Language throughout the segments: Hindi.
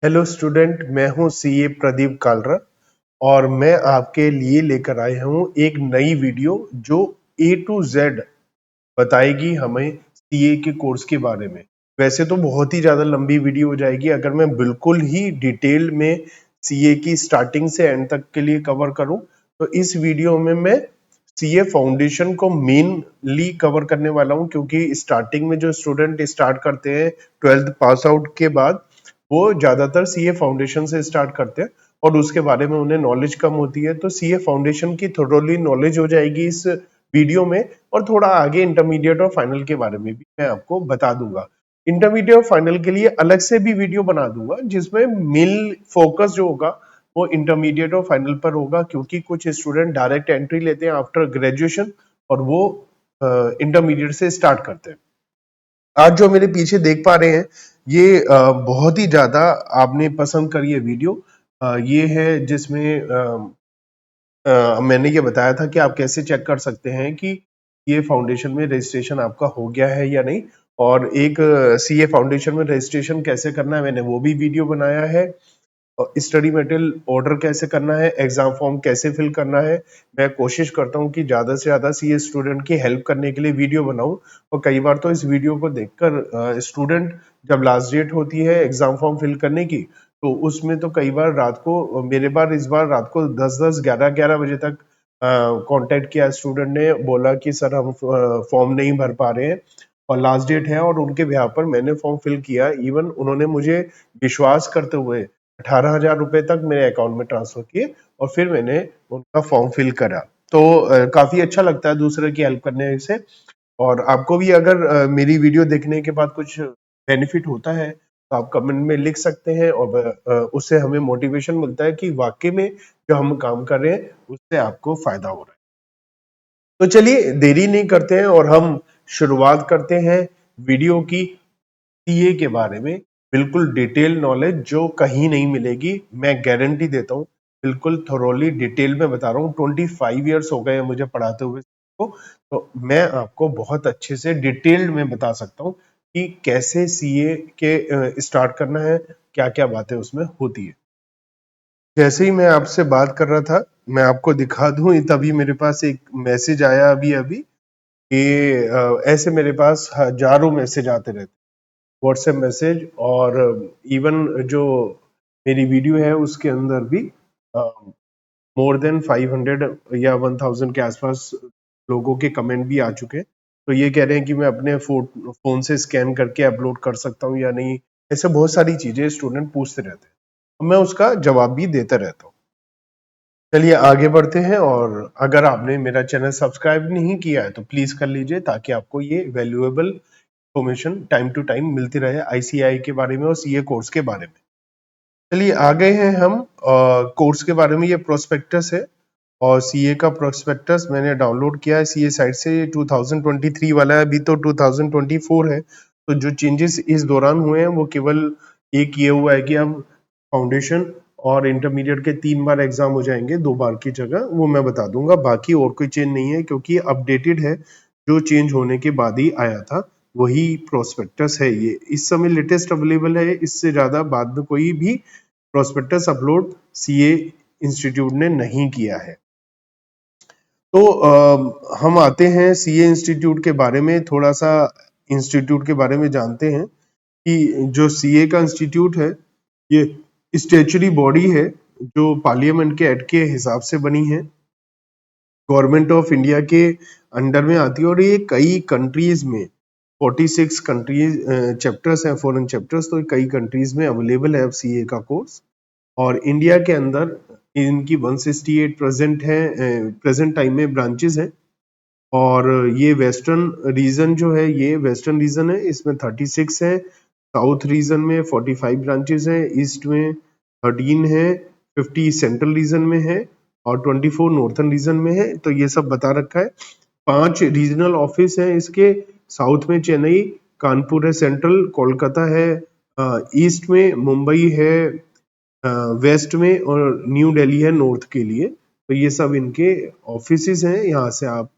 हेलो स्टूडेंट, मैं हूं सीए प्रदीप कालरा और मैं आपके लिए लेकर आया हूं एक नई वीडियो जो ए टू जेड बताएगी हमें सीए के कोर्स के बारे में। वैसे तो बहुत ही ज्यादा लंबी वीडियो हो जाएगी अगर मैं बिल्कुल ही डिटेल में सीए की स्टार्टिंग से एंड तक के लिए कवर करूं। तो इस वीडियो में मैं सीए फाउंडेशन को मेनली कवर करने वाला हूं, क्योंकि स्टार्टिंग में जो स्टूडेंट स्टार्ट करते हैं 12th पास आउट के बाद वो ज्यादातर सीए फाउंडेशन से स्टार्ट करते हैं और उसके बारे में उन्हें नॉलेज कम होती है। तो सीए फाउंडेशन की थोड़ी नॉलेज हो जाएगी इस वीडियो में, और थोड़ा आगे इंटरमीडिएट और फाइनल के बारे में भी मैं आपको बता दूंगा। इंटरमीडिएट और फाइनल के लिए अलग से भी वीडियो बना दूंगा जिसमें मेन फोकस जो होगा वो इंटरमीडिएट और फाइनल पर होगा, क्योंकि कुछ स्टूडेंट डायरेक्ट एंट्री लेते हैं आफ्टर ग्रेजुएशन और वो इंटरमीडिएट से स्टार्ट करते हैं। आज जो मेरे पीछे देख पा रहे हैं ये बहुत ही ज्यादा आपने पसंद करी है वीडियो। ये है जिसमें मैंने ये बताया था कि आप कैसे चेक कर सकते हैं कि ये फाउंडेशन में रजिस्ट्रेशन आपका हो गया है या नहीं, और एक सीए फाउंडेशन में रजिस्ट्रेशन कैसे करना है मैंने वो भी वीडियो बनाया है। स्टडी मटेरियल ऑर्डर कैसे करना है, एग्जाम फॉर्म कैसे फिल करना है। मैं कोशिश करता हूँ कि ज्यादा से ज्यादा सीए स्टूडेंट की हेल्प करने के लिए वीडियो बनाऊं, और कई बार तो इस वीडियो को देखकर स्टूडेंट जब लास्ट डेट होती है एग्जाम फॉर्म फिल करने की, तो उसमें तो कई बार रात को मेरे बार इस बार रात को 10-10 11-11 बजे तक कांटेक्ट किया। स्टूडेंट ने बोला कि सर हम फॉर्म नहीं भर पा रहे हैं और लास्ट डेट है, और उनके बिहाफ पर मैंने फॉर्म फिल किया। इवन उन्होंने मुझे विश्वास करते हुए 18,000 रुपए तक मेरे अकाउंट में ट्रांसफर किए और फिर मैंने उनका फॉर्म फिल करा। तो काफी अच्छा लगता है दूसरे की हेल्प करने से। और आपको भी अगर मेरी वीडियो देखने के बाद कुछ बेनिफिट होता है तो आप कमेंट में लिख सकते हैं, और उससे हमें मोटिवेशन मिलता है कि वाकई में जो हम काम कर रहे हैं उससे आपको फायदा हो रहा है। तो चलिए देरी नहीं करते हैं और हम शुरुआत करते हैं वीडियो की। सीए के बारे में बिल्कुल डिटेल नॉलेज जो कहीं नहीं मिलेगी, मैं गारंटी देता हूँ। बिल्कुल थोरोली डिटेल में बता रहा हूँ। 25 ईयर्स हो गए हैं मुझे पढ़ाते हुए को, तो मैं आपको बहुत अच्छे से डिटेल्ड में बता सकता हूँ कि कैसे सीए के स्टार्ट करना है, क्या क्या बातें उसमें होती है। जैसे ही मैं आपसे बात कर रहा था, मैं आपको दिखा दूं, तभी मेरे पास एक मैसेज आया अभी अभी कि ऐसे मेरे पास हजारों मैसेज आते रहते, व्हाट्सएप मैसेज, और इवन जो मेरी वीडियो है उसके अंदर भी मोर देन 500 या 1000 के आसपास लोगों के कमेंट भी आ चुके हैं। तो ये कह रहे हैं कि मैं अपने फोन से स्कैन करके अपलोड कर सकता हूँ या नहीं। ऐसे बहुत सारी चीजें स्टूडेंट पूछते रहते हैं, मैं उसका जवाब भी देता रहता हूँ। चलिए आगे बढ़ते हैं, और अगर आपने मेरा चैनल सब्सक्राइब नहीं किया है तो प्लीज कर लीजिए, ताकि आपको ये valuable information time to time मिलती रहे आईसीआई के बारे में और सीए कोर्स के बारे में। चलिए आ गए हैं हम कोर्स के बारे में। ये प्रोस्पेक्टस है और सीए का प्रोस्पेक्टस मैंने डाउनलोड किया है सीए साइट से। 2023 वाला है, अभी तो 2024 है। तो जो चेंजेस इस दौरान हुए हैं वो केवल एक ये हुआ है कि अब फाउंडेशन और इंटरमीडिएट के 3 बार एग्जाम हो जाएंगे 2 बार की जगह, वो मैं बता दूंगा। बाकी और कोई चेंज नहीं है, क्योंकि अपडेटेड है। जो चेंज होने के बाद ही आया था वही प्रोस्पेक्टस है। ये इस समय लेटेस्ट अवेलेबल है, इससे ज्यादा बाद में कोई भी प्रोस्पेक्टस अपलोड सीए इंस्टीट्यूट ने नहीं किया है। तो हम आते हैं सीए इंस्टीट्यूट के बारे में, थोड़ा सा इंस्टीट्यूट के बारे में जानते हैं कि जो सीए का इंस्टीट्यूट है ये स्टैच्यूटरी बॉडी है जो पार्लियामेंट के एक्ट के हिसाब से बनी है, गवर्नमेंट ऑफ इंडिया के अंडर में आती है, और ये कई कंट्रीज में 46 कंट्रीज चैप्टर्स हैं, फॉरेन चैप्टर्स, तो कई कंट्रीज में अवेलेबल है अब सीए का कोर्स। और इंडिया के अंदर इनकी 168 प्रेजेंट टाइम में ब्रांचेस हैं। और ये वेस्टर्न रीजन जो है, ये वेस्टर्न रीजन है, इसमें 36 है। साउथ रीजन में 45 ब्रांचेस हैं, ईस्ट में 13 है, 50 सेंट्रल रीजन में है और 24 नॉर्थर्न रीजन में है। तो ये सब बता रखा है। 5 रीजनल ऑफिस हैं इसके। साउथ में चेन्नई, कानपुर है सेंट्रल, कोलकाता है ईस्ट में, मुंबई है वेस्ट में, और न्यू दिल्ली है नॉर्थ के लिए। तो ये सब इनके ऑफिसेस हैं। यहाँ से आप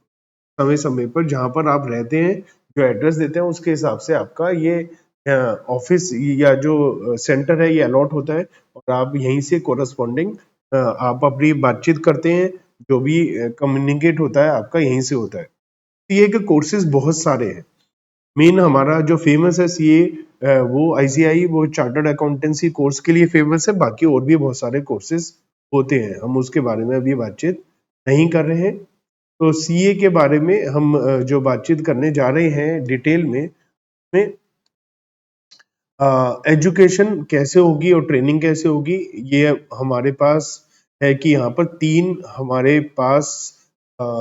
समय समय पर जहाँ पर आप रहते हैं जो एड्रेस देते हैं उसके हिसाब से आपका ये ऑफिस या जो सेंटर है ये अलॉट होता है और आप यहीं से कोरस्पॉन्डिंग आप अपनी बातचीत करते हैं, जो भी कम्युनिकेट होता है आपका यहीं से होता है। सीए के कोर्सेज बहुत सारे हैं। मेन हमारा जो फेमस है सीए वो आईसीआई, वो चार्टर्ड अकाउंटेंसी कोर्स के लिए फेमस है। बाकी और भी बहुत सारे कोर्सेज होते हैं, हम उसके बारे में अभी बातचीत नहीं कर रहे हैं। तो सीए के बारे में हम जो बातचीत करने जा रहे हैं डिटेल में एजुकेशन कैसे होगी और ट्रेनिंग कैसे होगी, ये हमारे पास है कि यहाँ पर 3 हमारे पास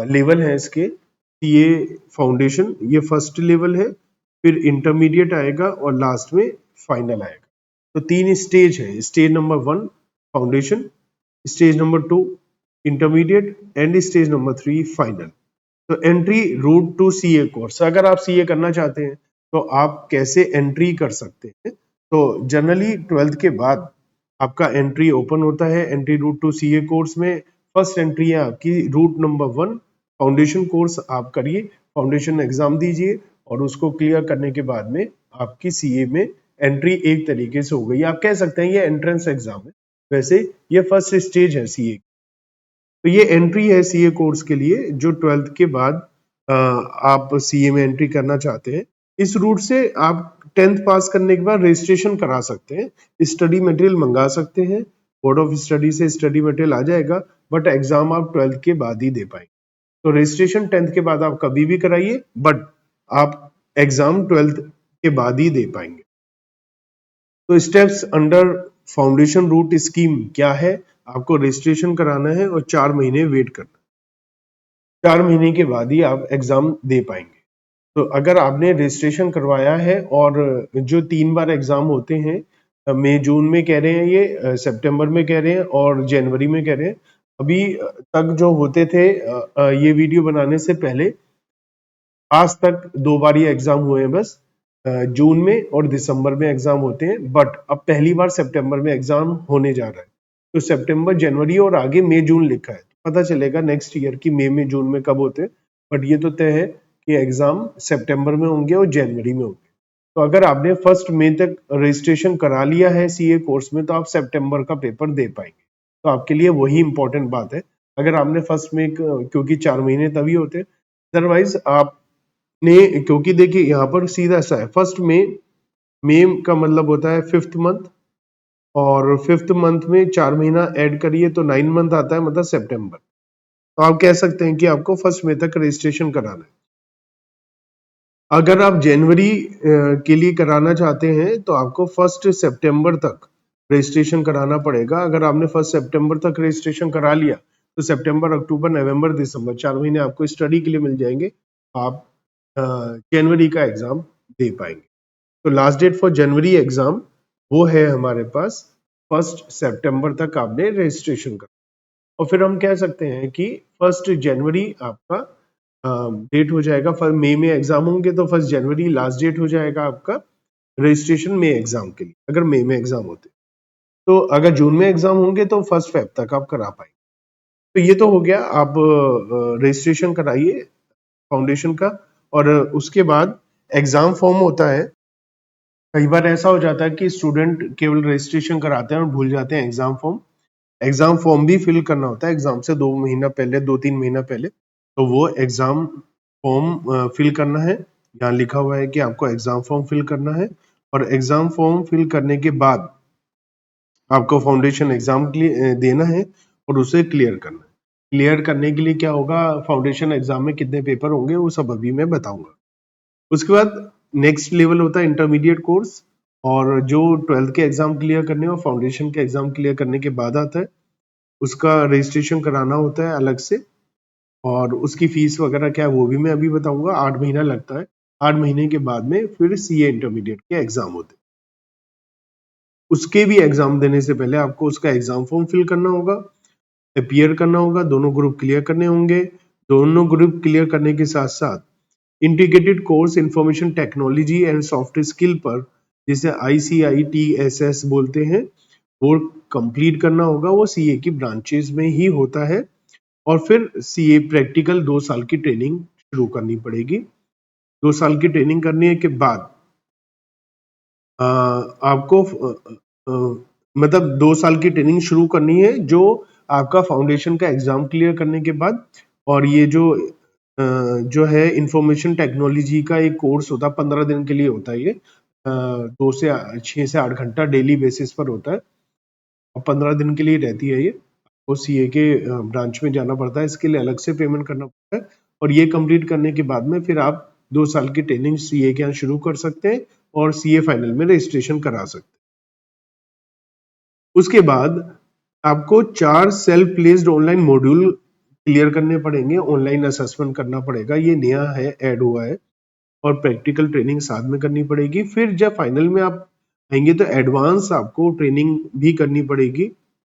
लेवल है इसके। सीए फाउंडेशन ये फर्स्ट लेवल है, फिर इंटरमीडिएट आएगा और लास्ट में फाइनल आएगा। तो 3 स्टेज है। Stage number 1 foundation, stage number 2 intermediate and stage number 3 final. तो entry route to CA course, अगर आप सीए करना चाहते हैं तो आप कैसे एंट्री कर सकते हैं। तो जनरली 12th के बाद आपका एंट्री ओपन होता है entry route to CA course में। फर्स्ट एंट्री है आपकी रूट नंबर 1 फाउंडेशन कोर्स। आप करिए, फाउंडेशन एग्जाम दीजिए और उसको क्लियर करने के बाद में आपकी सीए में एंट्री एक तरीके से हो गई। आप कह सकते हैं ये एंट्रेंस एग्जाम है, वैसे ये फर्स्ट स्टेज है सीए। तो ये एंट्री है सीए कोर्स के लिए जो 12th के बाद आप सीए में एंट्री करना चाहते हैं। इस रूट से आप 10th पास करने के बाद रजिस्ट्रेशन करा सकते हैं, स्टडी मटेरियल मंगा सकते हैं, बोर्ड ऑफ स्टडी से स्टडी मटेरियल आ जाएगा, बट एग्जाम आप 12th के बाद ही दे पाएंगे। तो रजिस्ट्रेशन 10th के बाद आप कभी भी कराइए, बट आप एग्जाम 12th के बाद ही दे पाएंगे। तो steps under foundation route scheme क्या है, आपको रजिस्ट्रेशन कराना है और 4 महीने वेट करना है। 4 महीने के बाद ही आप एग्जाम दे पाएंगे। तो अगर आपने रजिस्ट्रेशन करवाया है और जो 3 बार एग्जाम होते हैं, मई जून में कह रहे हैं, ये सितंबर में कह रहे हैं और जनवरी में कह रहे हैं। अभी तक जो होते थे ये वीडियो बनाने से पहले, आज तक 2 बार ये एग्जाम हुए हैं बस। जून में और दिसंबर में एग्जाम होते हैं, बट अब पहली बार सितंबर में एग्जाम होने जा रहा है। तो सितंबर, जनवरी और आगे मई जून लिखा है, पता चलेगा नेक्स्ट ईयर की मई में जून में कब होते हैं। बट ये तो तय है कि एग्जाम सितंबर में होंगे और जनवरी में होंगे। तो अगर आपने 1 मई तक रजिस्ट्रेशन करा लिया है सीए कोर्स में, तो आप सितंबर का पेपर दे पाएंगे। तो आपके लिए वही इंपॉर्टेंट बात है। अगर आपने 1 मई, क्योंकि 4 महीने तभी होते हैं, अदरवाइज आप ने, क्योंकि देखिए यहाँ पर सीधा सा है, 1 मई, मई का मतलब होता है 5th मंथ, और 5th मंथ में 4 महीना ऐड करिए तो 9 मंथ आता है, मतलब सितंबर। तो आप कह सकते हैं कि आपको 1 मई तक रजिस्ट्रेशन कराना है। अगर आप जनवरी के लिए कराना चाहते हैं तो आपको 1 सितंबर तक रजिस्ट्रेशन कराना पड़ेगा। अगर आपने 1 सितंबर तक रजिस्ट्रेशन करा लिया तो सितंबर, अक्टूबर, नवंबर, दिसंबर 4 महीने आपको स्टडी के लिए मिल जाएंगे। आप जनवरी का एग्जाम दे पाएंगे। तो last date for January exam वो है हमारे पास 1 सितंबर तक आपने रजिस्ट्रेशन कर। और फिर हम कह सकते हैं कि 1 जनवरी आपका डेट हो जाएगा। मई में एग्जाम होंगे तो 1 जनवरी लास्ट डेट हो जाएगा आपका रजिस्ट्रेशन में एग्जाम के लिए, अगर मई में एग्जाम होते। तो अगर जून में एग्जाम होंगे तो 1 फेब तक आप करा पाएंगे। तो ये तो हो गया, आप रजिस्ट्रेशन कराइए फाउंडेशन का। और उसके बाद एग्जाम फॉर्म होता है। कई बार ऐसा हो जाता है कि स्टूडेंट केवल रजिस्ट्रेशन कराते हैं और भूल जाते हैं एग्जाम फॉर्म। एग्जाम फॉर्म भी फिल करना होता है एग्जाम से 2 महीना पहले, 2-3 महीना पहले। तो वो एग्जाम फॉर्म फिल करना है। यहाँ लिखा हुआ है कि आपको एग्जाम फॉर्म फिल करना है, और एग्जाम फॉर्म फिल करने के बाद आपको फाउंडेशन एग्जाम देना है और उसे क्लियर करना है। क्लियर करने के लिए क्या होगा, फाउंडेशन एग्जाम में कितने पेपर होंगे वो सब अभी मैं बताऊंगा। उसके बाद नेक्स्ट लेवल होता है इंटरमीडिएट कोर्स, और जो 12th के एग्जाम क्लियर करने और फाउंडेशन के एग्जाम क्लियर करने के बाद आता है, उसका रजिस्ट्रेशन कराना होता है अलग से, और उसकी फीस वगैरह क्या है वो भी मैं अभी बताऊंगा। 8 महीना लगता है। 8 महीने के बाद में फिर सीए इंटरमीडिएट के एग्जाम होते हैं। उसके भी एग्जाम देने से पहले आपको उसका एग्जाम फॉर्म फिल करना होगा, अपीयर करना होगा, दोनों ग्रुप क्लियर करने होंगे। दोनों ग्रुप क्लियर करने के साथ साथ integrated course information technology and soft skill पर, जिसे ICITSS बोलते हैं, वो कंप्लीट करना होगा। वो सीए की ब्रांचेस में ही होता है। और फिर सीए प्रैक्टिकल 2 साल की ट्रेनिंग शुरू करनी पड़ेगी। 2 साल की ट्रेनिंग करने के बाद आपको मतलब 2 साल की ट्रेनिंग शुरू करनी है, जो आपका फाउंडेशन का एग्जाम क्लियर करने के बाद, और ये जो है इंफॉर्मेशन टेक्नोलॉजी का एक कोर्स होता है, 15 दिन के लिए होता है ये, 6 से 8 घंटा डेली बेसिस पर होता है, और 15 दिन के लिए रहती है ये। वो सीए के ब्रांच में जाना पड़ता है, इसके लिए अलग से पेमेंट करना पड़ता है, और ये कंप्लीट करने के बाद में फिर आप 2 साल की ट्रेनिंग सीए के यहाँ शुरू कर सकते हैं और सीए फाइनल में रजिस्ट्रेशन करा सकते हैं। उसके बाद आपको 4 self placed online module clear करने पड़ेंगे, ऑनलाइन असेसमेंट करना पड़ेगा, ये नया है, ऐड हुआ है, और प्रैक्टिकल ट्रेनिंग साथ में करनी पड़ेगी। फिर जब फाइनल में आप आएंगे तो एडवांस आपको ट्रेनिंग भी करनी पड़ेगी,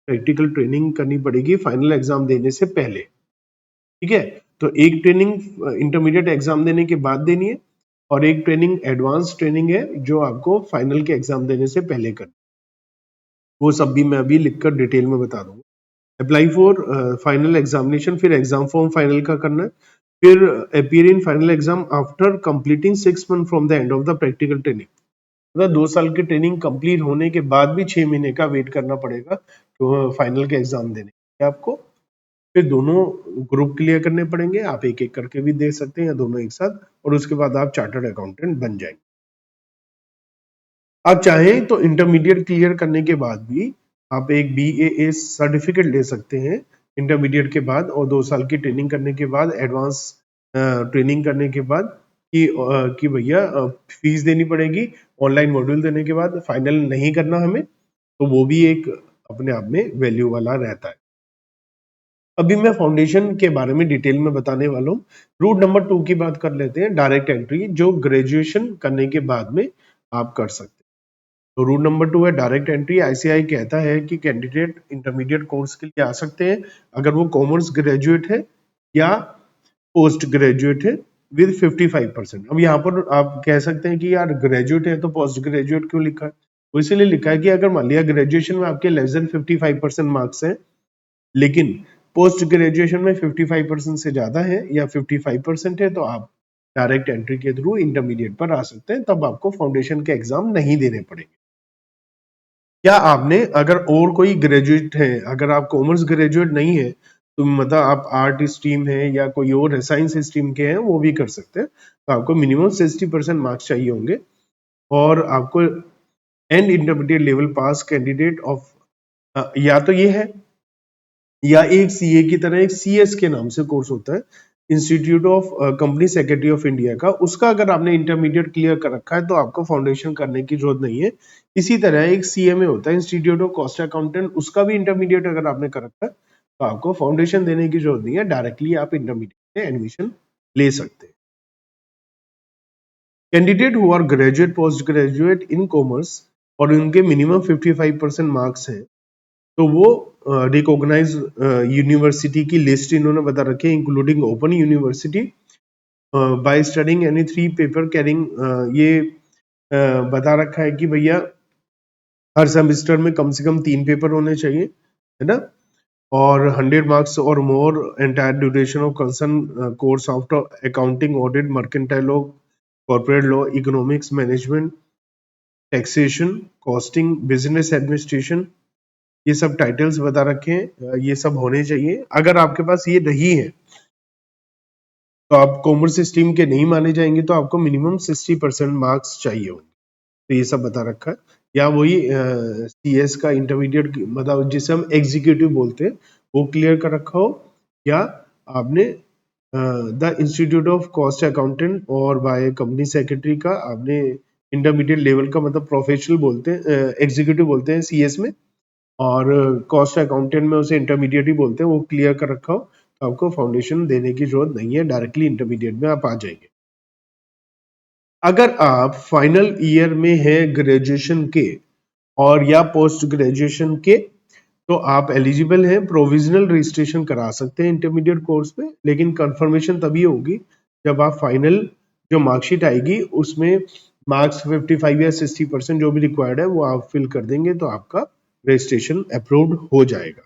प्रैक्टिकल ट्रेनिंग करनी पड़ेगी फाइनल एग्जाम देने से पहले, ठीक है। तो एक ट्रेनिंग इंटरमीडिएट एग्जाम देने के बाद देनी है, और एक ट्रेनिंग एडवांस ट्रेनिंग है जो आपको फाइनल के एग्जाम देने से पहले करनी, वो सब भी मैं अभी लिखकर डिटेल में बता दूंगा। अप्लाई फॉर फाइनल एग्जामिनेशन, फिर एग्जाम फॉर्म फाइनल का करना है, फिर appear in final exam after completing 6 month from the end of the practical training. मतलब 2 साल की ट्रेनिंग कंप्लीट होने के बाद भी 6 महीने का वेट करना पड़ेगा तो फाइनल के एग्जाम देने के आपको। फिर दोनों ग्रुप क्लियर करने पड़ेंगे, आप एक एक करके भी दे सकते हैं या दोनों एक साथ, और उसके बाद आप चार्टर्ड अकाउंटेंट बन जाएंगे। आप चाहें तो इंटरमीडिएट क्लियर करने के बाद भी आप एक BAA सर्टिफिकेट ले सकते हैं इंटरमीडिएट के बाद, और 2 साल की ट्रेनिंग करने के बाद, एडवांस ट्रेनिंग करने के बाद, कि भैया फीस देनी पड़ेगी, ऑनलाइन मॉड्यूल देने के बाद फाइनल नहीं करना हमें, तो वो भी एक अपने आप में वैल्यू वाला रहता है। अभी मैं फाउंडेशन के बारे में डिटेल में बताने वाला हूँ। रूट नंबर 2 की बात कर लेते हैं, डायरेक्ट एंट्री, जो ग्रेजुएशन करने के बाद में आप कर सकते हैं। तो रूल नंबर 2 है डायरेक्ट एंट्री। आईसीआई कहता है कि कैंडिडेट इंटरमीडिएट कोर्स के लिए आ सकते हैं अगर वो कॉमर्स ग्रेजुएट है या पोस्ट ग्रेजुएट है विद 55%। अब यहाँ पर आप कह सकते हैं कि यार ग्रेजुएट है तो पोस्ट ग्रेजुएट क्यों लिखा है? तो इसीलिए लिखा है कि अगर मान लिया ग्रेजुएशन में आपके लेस देन 55% मार्क्स हैं, लेकिन पोस्ट ग्रेजुएशन में 55% से ज्यादा है या 55% है, तो आप डायरेक्ट एंट्री के थ्रू इंटरमीडिएट पर आ सकते हैं, तब आपको फाउंडेशन के एग्जाम नहीं देने पड़ेंगे। क्या आपने, अगर और कोई ग्रेजुएट है, अगर आप कॉमर्स ग्रेजुएट नहीं है, तो मतलब आप आर्ट स्ट्रीम है या कोई और है, साइंस स्ट्रीम के हैं, वो भी कर सकते हैं। तो आपको मिनिमम 60% मार्क्स चाहिए होंगे, और आपको and intermediate level pass candidate of, या तो ये है, या एक सीए की तरह एक सीएस के नाम से कोर्स होता है, institute of company secretary of India का, उसका अगर आपने इंटरमीडिएट क्लियर कर रखा है तो आपको फाउंडेशन करने की जरूरत नहीं है। इसी तरह एक सीएमए होता है, इंस्टीट्यूट ऑफ कॉस्ट अकाउंटेंट, उसका भी इंटरमीडिएट अगर आपने कर रखा है तो आपको फाउंडेशन देने की जरूरत नहीं है, डायरेक्टली आप इंटरमीडिएट में एडमिशन ले सकते हैं। Candidate who are graduate post graduate in commerce और उनके मिनिमम 55% मार्क्स हैं, तो वो रिकॉग्नाइज यूनिवर्सिटी की लिस्ट इन्होंने बता रखी है, including open university, by studying any 3 paper carrying, ये बता रखा है कि भैया हर सेमेस्टर में कम से कम 3 पेपर होने चाहिए, है ना, और 100 मार्क्स और more entire duration of concern course of accounting, audit, mercantile law, corporate law, economics, management, taxation, costing, business administration, ये सब टाइटल्स बता रखे हैं, ये सब होने चाहिए। अगर आपके पास ये नहीं है तो आप कॉमर्स स्ट्रीम के नहीं माने जाएंगे, तो आपको मिनिमम 60% मार्क्स चाहिए होंगे, तो ये सब बता रखा है। या वही सीएस का इंटरमीडिएट, मतलब जिसे हम एग्जीक्यूटिव बोलते हैं, वो क्लियर कर रखा हो, या आपने the institute of cost accountant और बाय कंपनी सेक्रेटरी का आपने इंटरमीडिएट लेवल का, मतलब प्रोफेशनल बोलते हैं, एग्जीक्यूटिव बोलते हैं सीएस में, और कॉस्ट अकाउंटेंट में उसे इंटरमीडिएट ही बोलते हैं, वो क्लियर कर रखा हो, तो आपको फाउंडेशन देने की जरूरत नहीं है, डायरेक्टली इंटरमीडिएट में आप आ जाएंगे। अगर आप फाइनल ईयर में हैं ग्रेजुएशन के और या पोस्ट ग्रेजुएशन के, तो आप एलिजिबल हैं, प्रोविजनल रजिस्ट्रेशन करा सकते हैं इंटरमीडिएट कोर्स में, लेकिन कंफर्मेशन तभी होगी जब आप फाइनल जो मार्कशीट आएगी उसमें मार्क्स 55 या 60% जो भी रिक्वायर्ड है वो आप फिल कर देंगे, तो आपका रजिस्ट्रेशन अप्रूव्ड हो जाएगा।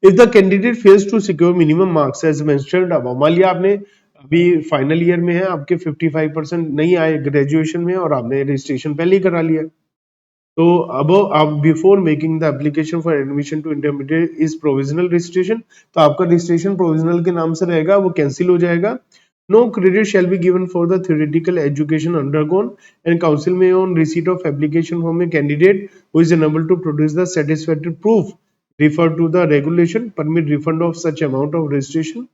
If the candidate fails to secure minimum marks as mentioned above, मान लिया आपने अभी फाइनल ईयर में है, आपके 55% नहीं आए ग्रेजुएशन में और आपने रजिस्ट्रेशन पहले ही करा लिया, तो अब आप before making the application for admission to intermediate is provisional registration, तो आपका रजिस्ट्रेशन प्रोविजनल के नाम से रहेगा, वो कैंसिल हो जाएगा। No credit shall be given for the theoretical education undergone and council में on receipt of application form a candidate who is unable to produce the satisfactory proof refer to the regulation permit refund of such amount of registration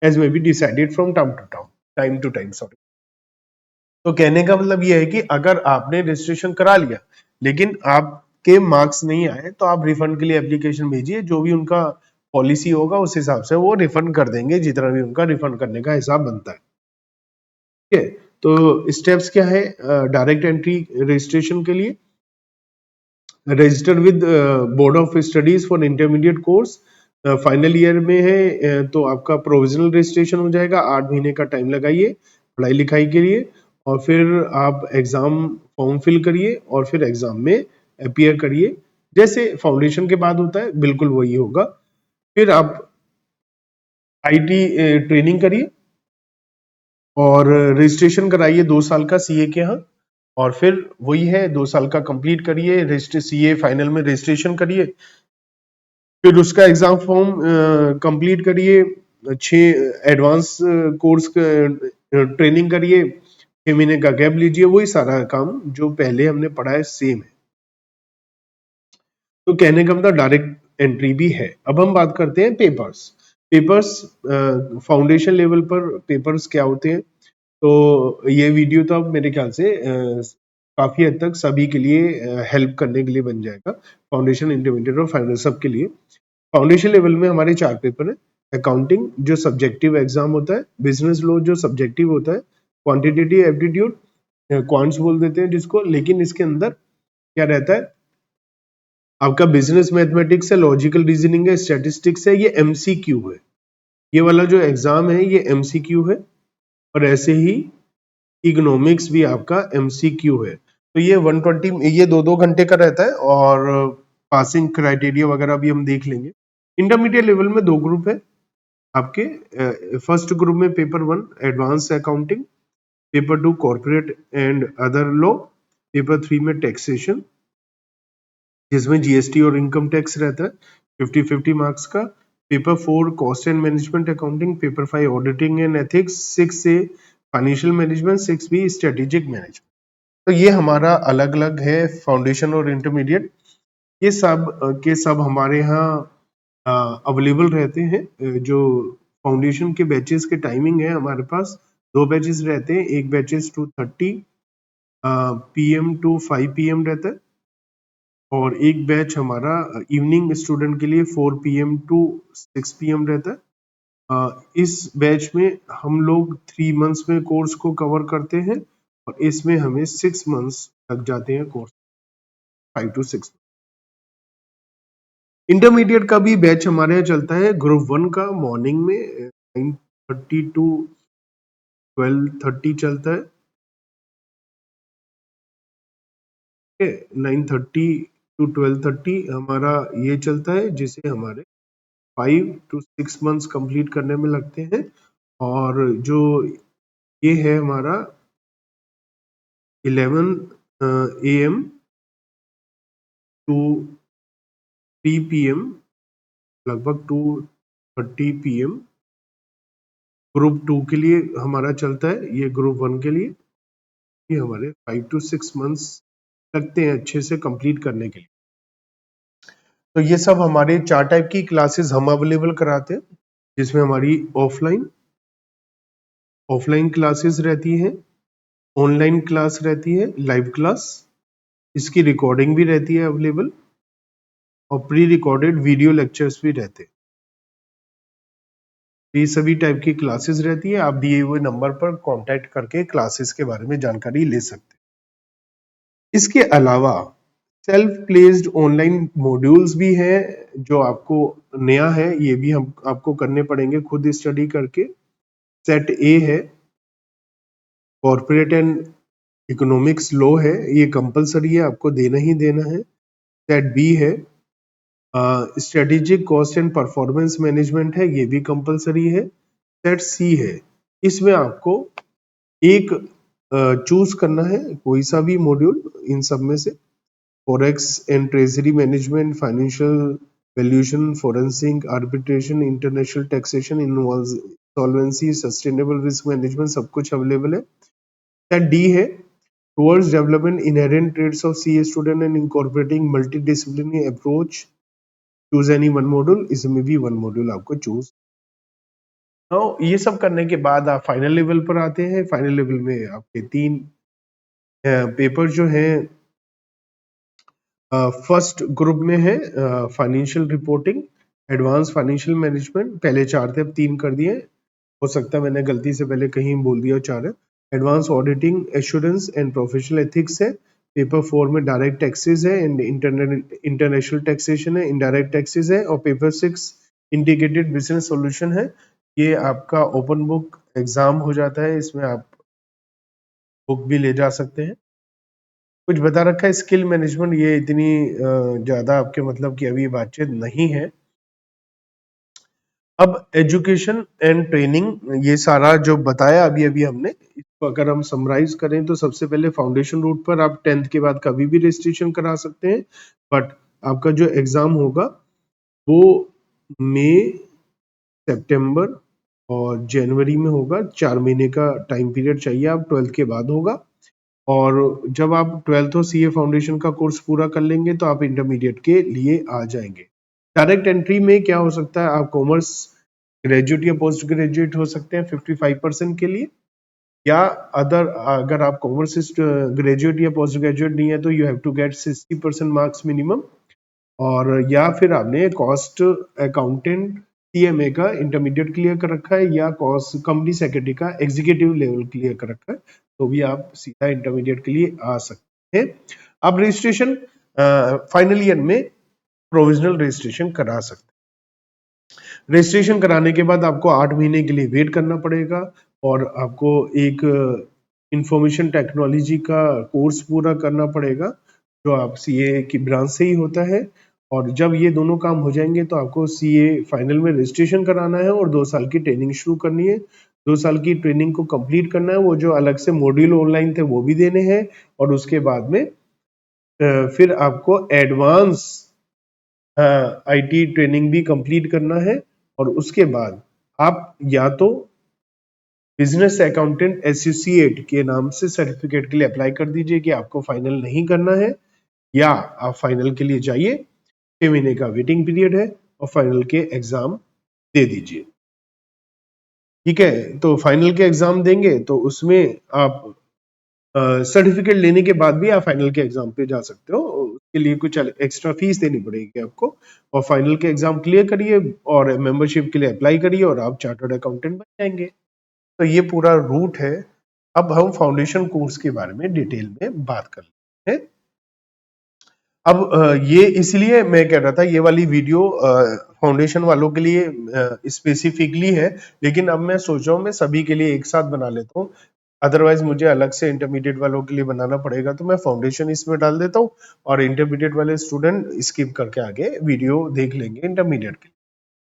as may be decided from time to time sorry। तो कहने का मतलब ये है कि अगर आपने रजिस्ट्रेशन करा लिया लेकिन आपके मार्क्स नहीं आए तो आप रिफंड के लिए एप्लीकेशन भेजिए, जो भी उनका पॉलिसी होगा उस हिसाब से वो रिफंड कर देंगे, जितना भी उनका रिफंड करने का हिसाब बनता है। ठीक है, तो स्टेप्स क्या है डायरेक्ट एंट्री रजिस्ट्रेशन के लिए? Register with board of studies for intermediate course, final year में है तो आपका प्रोविजनल रजिस्ट्रेशन हो जाएगा, 8 महीने का टाइम लगाइए पढ़ाई लिखाई के लिए, और फिर आप एग्जाम फॉर्म फिल करिए और फिर एग्जाम में अपीयर करिए, जैसे फाउंडेशन के बाद होता है बिल्कुल वही होगा। फिर आप आईटी ट्रेनिंग करिए और रजिस्ट्रेशन कराइए 2 साल का सीए के यहाँ, और फिर वही है 2 साल का कंप्लीट करिए, सीए फाइनल में रजिस्ट्रेशन करिए, फिर उसका एग्जाम फॉर्म कंप्लीट करिए, 6 एडवांस कोर्स ट्रेनिंग करिए, 6 महीने का गैप लीजिए, वही सारा काम जो पहले हमने पढ़ा है सेम है। तो कहने का मतलब डायरेक्ट एंट्री भी है। अब हम बात करते हैं पेपर्स। फाउंडेशन लेवल पर पेपर्स क्या होते हैं, तो ये वीडियो तो अब मेरे ख्याल से काफी हद तक सभी के लिए हेल्प करने के लिए बन जाएगा, फाउंडेशन, इंटरमीडिएट और फाइनल सबके लिए। फाउंडेशन लेवल में हमारे 4 पेपर है। अकाउंटिंग जो सब्जेक्टिव एग्जाम होता है, बिजनेस लॉ जो सब्जेक्टिव होता है, क्वांटिटेटिव एप्टीट्यूड क्वांट्स बोल देते हैं जिसको, लेकिन इसके अंदर क्या रहता है, आपका बिजनेस मैथमेटिक्स है, लॉजिकल रीजनिंग है, स्टैटिस्टिक्स है, ये एमसीक्यू है। ये वाला जो एग्जाम है ये एमसीक्यू है, और ऐसे ही इकोनॉमिक्स भी आपका एमसीक्यू है। तो ये 120, ये 2-2 घंटे का रहता है, और पासिंग क्राइटेरिया वगैरह भी हम देख लेंगे। इंटरमीडिएट लेवल में 2 ग्रुप है आपके। फर्स्ट ग्रुप में paper 1 advance accounting, paper 2 corporate and other law, paper 3 में टैक्सेशन जिसमें जीएसटी और इनकम टैक्स रहता है 50-50 मार्क्स का, paper 4 cost and management accounting, paper 5 auditing and ethics, 6 से फाइनेंशियल मैनेजमेंट, 6 भी स्ट्रेटेजिक मैनेजमेंट। तो ये हमारा अलग अलग है फाउंडेशन और इंटरमीडिएट, ये सब के सब हमारे यहाँ अवेलेबल रहते हैं। जो फाउंडेशन के बैचेस के टाइमिंग है, हमारे पास 2 बैचेस रहते हैं, एक बैचेस 2:30 PM टू 5 PM रहता है, और एक बैच हमारा इवनिंग स्टूडेंट के लिए 4 PM टू 6 PM रहता है। इस बैच में हम लोग 3 मंथ्स में कोर्स को कवर करते हैं, और इसमें हमें 6 मंथ्स लग जाते हैं कोर्स, 5 to 6। इंटरमीडिएट का भी बैच हमारे यहाँ चलता है, ग्रुप 1 का मॉर्निंग में 9:30 टू 12:30 चलता है, 9:30 टू 12:30 हमारा ये चलता है, जिसे हमारे 5 to 6 मंथ्स कंप्लीट करने में लगते हैं। और जो ये है हमारा 11 AM टू 3 PM, लगभग 2:30 PM ग्रुप 2 के लिए हमारा चलता है, ये ग्रुप 1 के लिए ये हमारे 5 to 6 मंथ्स लगते हैं अच्छे से कंप्लीट करने के लिए। तो ये सब हमारे 4 टाइप की क्लासेस हम अवेलेबल कराते हैं, जिसमें हमारी ऑफलाइन क्लासेस रहती हैं, ऑनलाइन क्लास रहती है, लाइव क्लास, इसकी रिकॉर्डिंग भी रहती है अवेलेबल, और प्री रिकॉर्डेड वीडियो लेक्चर्स भी रहते हैं। ये सभी टाइप की क्लासेस रहती है, आप दिए हुए नंबर पर कांटेक्ट करके क्लासेस के बारे में जानकारी ले सकते हैं। इसके अलावा सेल्फ प्लेस्ड ऑनलाइन मॉड्यूल्स भी है, जो आपको नया है, ये भी हम आपको करने पड़ेंगे खुद स्टडी करके। सेट ए है, कॉर्पोरेट एंड इकोनॉमिक्स लॉ है, ये कंपलसरी है, आपको देना ही देना है। सेट बी है, strategic cost and performance management है, ये भी कंपलसरी है। सेट सी है, इसमें आपको एक चूज करना है कोई सा भी मॉड्यूल इन सब में से। Forex and treasury management, financial valuation, forensic, arbitration, international taxation, solvency, sustainable risk management, सब कुछ अवेलेबल है। सेट डी है towards development inherent trades of CA student and incorporating multidisciplinary approach, choose any one module. इसमें भी वन मॉड्यूल आपको चूज। तो ये सब करने के बाद आप फाइनल लेवल पर आते हैं। फाइनल लेवल में आपके 3 पेपर जो हैं, फर्स्ट ग्रुप में है financial reporting, advance financial management. पहले 4 थे, अब 3 कर दिए। हो सकता है मैंने गलती से पहले कहीं बोल दिया 4 है। Advance auditing, assurance and professional ethics है। पेपर 4 में डायरेक्ट टैक्सेस है एंड इंटरनेशनल टैक्सेशन है, इनडायरेक्ट टैक्सेस है। और पेपर 6 इंटीग्रेटेड बिजनेस सॉल्यूशन है। ये आपका ओपन बुक एग्जाम हो जाता है, इसमें आप बुक भी ले जा सकते हैं। कुछ बता रखा है स्किल मैनेजमेंट, ये इतनी ज्यादा आपके मतलब की अभी बातचीत नहीं है। अब एजुकेशन एंड ट्रेनिंग, ये सारा जो बताया अभी अभी हमने, इसको अगर हम समराइज करें तो सबसे पहले फाउंडेशन रूट पर आप 10th के बाद कभी भी रजिस्ट्रेशन करा सकते हैं। बट आपका जो एग्जाम होगा वो मई, सितंबर और जनवरी में होगा। 4 महीने का टाइम पीरियड चाहिए, आप 12th के बाद होगा। और जब आप 12th और सीए फाउंडेशन का कोर्स पूरा कर लेंगे तो आप इंटरमीडिएट के लिए आ जाएंगे। डायरेक्ट एंट्री में क्या हो सकता है, आप कॉमर्स ग्रेजुएट या पोस्ट ग्रेजुएट हो सकते हैं 55% के लिए, या अदर अगर आप कॉमर्स ग्रेजुएट या पोस्ट ग्रेजुएट नहीं है तो you have to get 60% marks minimum. और या फिर आपने कॉस्ट अकाउंटेंट सीएमए का इंटरमीडिएट क्लियर कर रखा है या कॉस्ट कंपनी सेक्रेटरी का एग्जीक्यूटिव लेवल क्लियर कर रखा है, तो भी आप सीधा इंटरमीडिएट के लिए आ सकते हैं। अब रजिस्ट्रेशन फाइनल ईयर में प्रोविजनल रजिस्ट्रेशन करा सकते हैं। रजिस्ट्रेशन कराने के बाद आपको 8 महीने के लिए वेट करना पड़ेगा और आपको एक इंफॉर्मेशन टेक्नोलॉजी का कोर्स पूरा करना पड़ेगा जो आप सीए की ब्रांच से ही होता है। और जब ये दोनों काम हो जाएंगे तो आपको सीए फाइनल में रजिस्ट्रेशन कराना है और 2 साल की ट्रेनिंग शुरू करनी है। 2 साल की ट्रेनिंग को कंप्लीट करना है, वो जो अलग से मॉड्यूल ऑनलाइन थे वो भी देने हैं। और उसके बाद में फिर आपको एडवांस आईटी ट्रेनिंग भी कंप्लीट करना है। और उसके बाद आप या तो बिजनेस अकाउंटेंट एसोसिएट के नाम से सर्टिफिकेट के लिए अप्लाई कर दीजिए कि आपको फाइनल नहीं करना है, या आप फाइनल के लिए जाइए, 6 महीने का वेटिंग पीरियड है और फाइनल के एग्जाम दे दीजिए। ठीक है, तो फाइनल के एग्जाम देंगे तो उसमें आप सर्टिफिकेट लेने के बाद भी आप फाइनल के एग्जाम पे जा सकते हो। उसके लिए कुछ एक्स्ट्रा फीस देनी पड़ेगी आपको। और फाइनल के एग्जाम क्लियर करिए और मेंबरशिप के लिए अप्लाई करिए और आप चार्टर्ड अकाउंटेंट बन जाएंगे। तो ये पूरा रूट है। अब हम फाउंडेशन कोर्स के बारे में डिटेल में बात कर लेते हैं। अब ये इसलिए मैं कह रहा था ये वाली वीडियो फाउंडेशन वालों के लिए स्पेसिफिकली है, लेकिन अब मैं सोच रहा हूँ मैं सभी के लिए एक साथ बना लेता हूँ। अदरवाइज मुझे अलग से इंटरमीडिएट वालों के लिए बनाना पड़ेगा, तो मैं फाउंडेशन इसमें डाल देता हूँ और इंटरमीडिएट वाले स्टूडेंट स्किप करके आगे वीडियो देख लेंगे इंटरमीडिएट के लिए।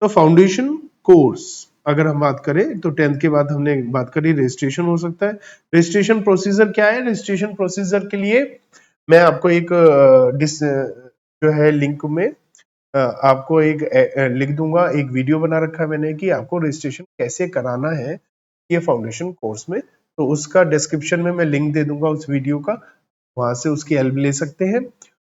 तो फाउंडेशन कोर्स अगर हम बात करें तो 10th के बाद हमने बात करी रजिस्ट्रेशन हो सकता है। रजिस्ट्रेशन प्रोसीजर क्या है? रजिस्ट्रेशन प्रोसीजर के लिए मैं आपको एक जो है लिंक में आपको एक लिख दूंगा, एक वीडियो बना रखा है मैंने कि आपको रजिस्ट्रेशन कैसे कराना है ये फाउंडेशन कोर्स में। तो उसका डिस्क्रिप्शन में मैं लिंक दे दूंगा उस वीडियो का, वहां से उसकी हेल्प ले सकते हैं।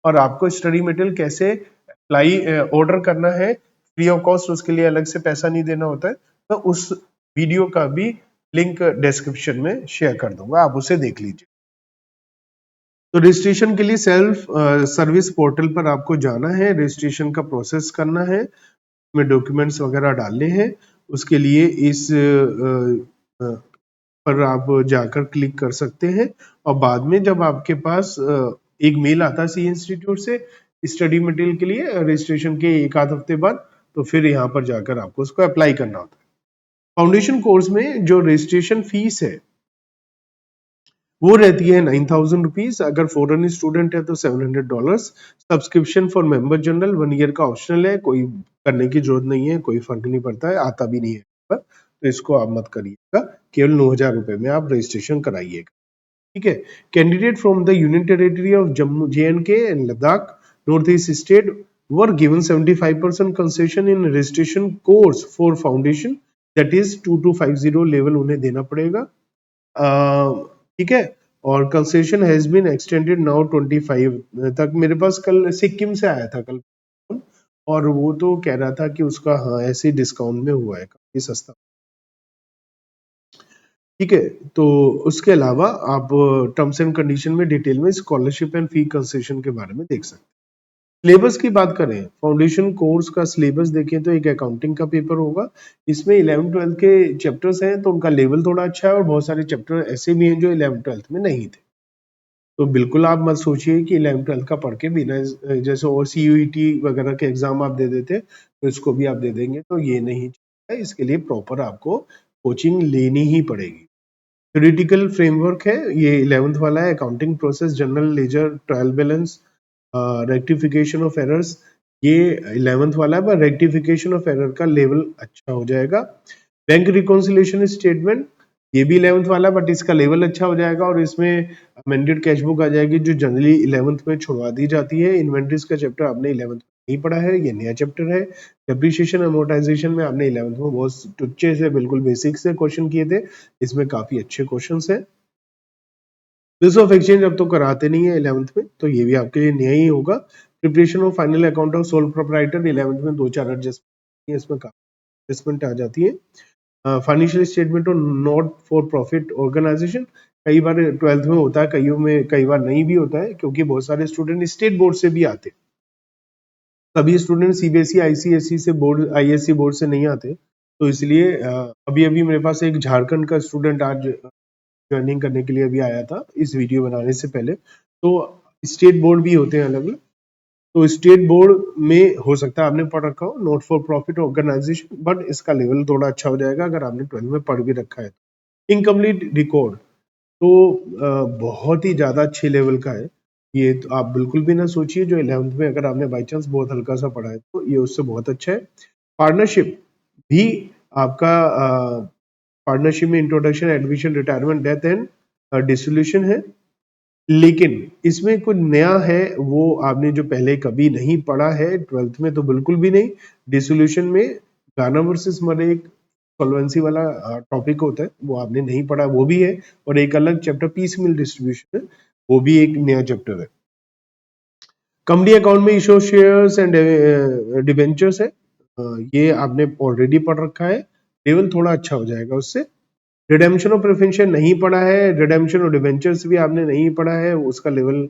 और आपको स्टडी मटेरियल कैसे अप्लाई ऑर्डर करना है फ्री ऑफ कॉस्ट, उसके लिए अलग से पैसा नहीं देना होता है, तो उस वीडियो का भी लिंक डिस्क्रिप्शन में शेयर कर दूंगा, आप उसे देख लीजिए। तो रजिस्ट्रेशन के लिए सेल्फ सर्विस पोर्टल पर आपको जाना है, रजिस्ट्रेशन का प्रोसेस करना है, में डॉक्यूमेंट्स वगैरह डालने हैं। उसके लिए इस पर आप जाकर क्लिक कर सकते हैं और बाद में जब आपके पास एक मेल आता है सी इंस्टीट्यूट से स्टडी मटेरियल के लिए रजिस्ट्रेशन के एक आध हफ्ते बाद, तो फिर यहाँ पर जाकर आपको उसको अप्लाई करना होता है। फाउंडेशन कोर्स में जो रजिस्ट्रेशन फीस है वो रहती है 9,000 रुपीज। अगर फॉरेन स्टूडेंट है तो $700। Subscription for member general 1 year का ऑप्शनल है, कोई करने की जरूरत नहीं है, कोई फर्क नहीं पड़ता है, आता भी नहीं है पर, तो इसको आप मत करिएगा केवल 9,000 रुपए में आप रजिस्ट्रेशन कराइएगा। ठीक है। Candidate from the union territory of Jammu JNK and Ladakh north east state were given 75% concession in registration course for foundation, that is 2250 level उन्हें देना पड़ेगा। ठीक है। और concession has been extended now 25 तक। मेरे पास कल सिक्किम से आया था कल, और वो तो कह रहा था कि उसका हाँ ऐसे डिस्काउंट में हुआ है, काफी सस्ता। ठीक है। तो उसके अलावा आप टर्म्स एंड कंडीशन में डिटेल में स्कॉलरशिप एंड फी कंसेशन के बारे में देख सकते हैं। सिलेबस की बात करें, फाउंडेशन कोर्स का सिलेबस देखें तो एक अकाउंटिंग का पेपर होगा। इसमें 11th-12th के चैप्टर्स हैं तो उनका लेवल थोड़ा अच्छा है, और बहुत सारे चैप्टर ऐसे भी हैं जो 11th-12th में नहीं थे। तो बिल्कुल आप मत सोचिए कि 11th-12th का पढ़ के बिना, जैसे और CUET वगैरह के एग्जाम आप दे देते तो इसको भी आप दे देंगे, तो ये नहीं है। इसके लिए प्रॉपर आपको कोचिंग लेनी ही पड़ेगी। थ्योरेटिकल फ्रेमवर्क है ये 11th वाला है। Accounting process, general ledger, trial balance, rectification of errors, ये 11th वाला है, पर रेक्टिफिकेशन ऑफ एरर का लेवल अच्छा हो जाएगा। बैंक रिकॉन्सिलेशन स्टेटमेंट, ये भी 11th वाला, बट इसका लेवल अच्छा हो जाएगा, और इसमें अमेंडेड कैश बुक आ जाएगी जो जनरली 11th में छुड़वा दी जाती है। इन्वेंट्रीज का चैप्टर आपने 11th में नहीं पढ़ा है, ये नया चैप्टर है। डेप्रिसिएशन अमोर्टाइजेशन में आपने 11th में बहुत टुच्चे से, बिल्कुल बेसिक से क्वेश्चन किए थे, इसमें काफी अच्छे क्वेश्चन है। बिल्स ऑफ एक्सचेंज अब तो कराते नहीं है 11th में, तो ये भी आपके लिए नया ही होगा। Preparation of final account of sole proprietor 11th में 2-4 एडजस्टमेंट, इसमें काफी एडजस्टमेंट आ जाती है। फाइनेंशियल स्टेटमेंट और नॉट फॉर प्रॉफिट ऑर्गेनाइजेशन, कई बार 12th में होता है, कई बार नहीं भी होता है, क्योंकि बहुत सारे स्टूडेंट स्टेट बोर्ड से भी आते हैं। सभी स्टूडेंट CBSE ICSE से बोर्ड, ISC बोर्ड से नहीं आते, तो इसलिए अभी अभी मेरे पास एक झारखंड का स्टूडेंट आज ज्वाइनिंग करने के लिए भी आया था इस वीडियो बनाने से पहले। तो स्टेट बोर्ड भी होते हैं अलग अलग, तो स्टेट बोर्ड में हो सकता है आपने पढ़ रखा हो not for profit organization, but इसका लेवल थोड़ा अच्छा हो जाएगा अगर आपने 12th में पढ़ भी रखा है। इनकम्प्लीट रिकॉर्ड तो बहुत ही ज्यादा अच्छे लेवल का है ये, तो आप बिल्कुल भी ना सोचिए जो 11th में अगर आपने बाई चांस बहुत हल्का सा पढ़ा है तो ये उससे बहुत अच्छा है। पार्टनरशिप भी आपका, पार्टनरशिप में introduction, admission, retirement, death and dissolution है, लेकिन इसमें कुछ नया है वो आपने जो पहले कभी नहीं पढ़ा है 12th में, तो बिल्कुल भी नहीं। डिसोल्यूशन में गाना वर्सेस मरे एक सॉल्वेंसी वाला टॉपिक होता है, वो आपने नहीं पढ़ा, वो भी है। और एक अलग चैप्टर पीस मिल डिस्ट्रीब्यूशन है, वो भी एक नया चैप्टर है। कंपनी अकाउंट में इशू शेयर्स एंड डिबेंचर्स है, ये आपने ऑलरेडी पढ़ रखा है, लेवल थोड़ा अच्छा हो जाएगा उससे। रिडेम्पशन ऑफ प्रेफरेंस नहीं पढ़ा है, रिडेम्पशन और डिबेंचर्स भी आपने नहीं पढ़ा है, उसका लेवल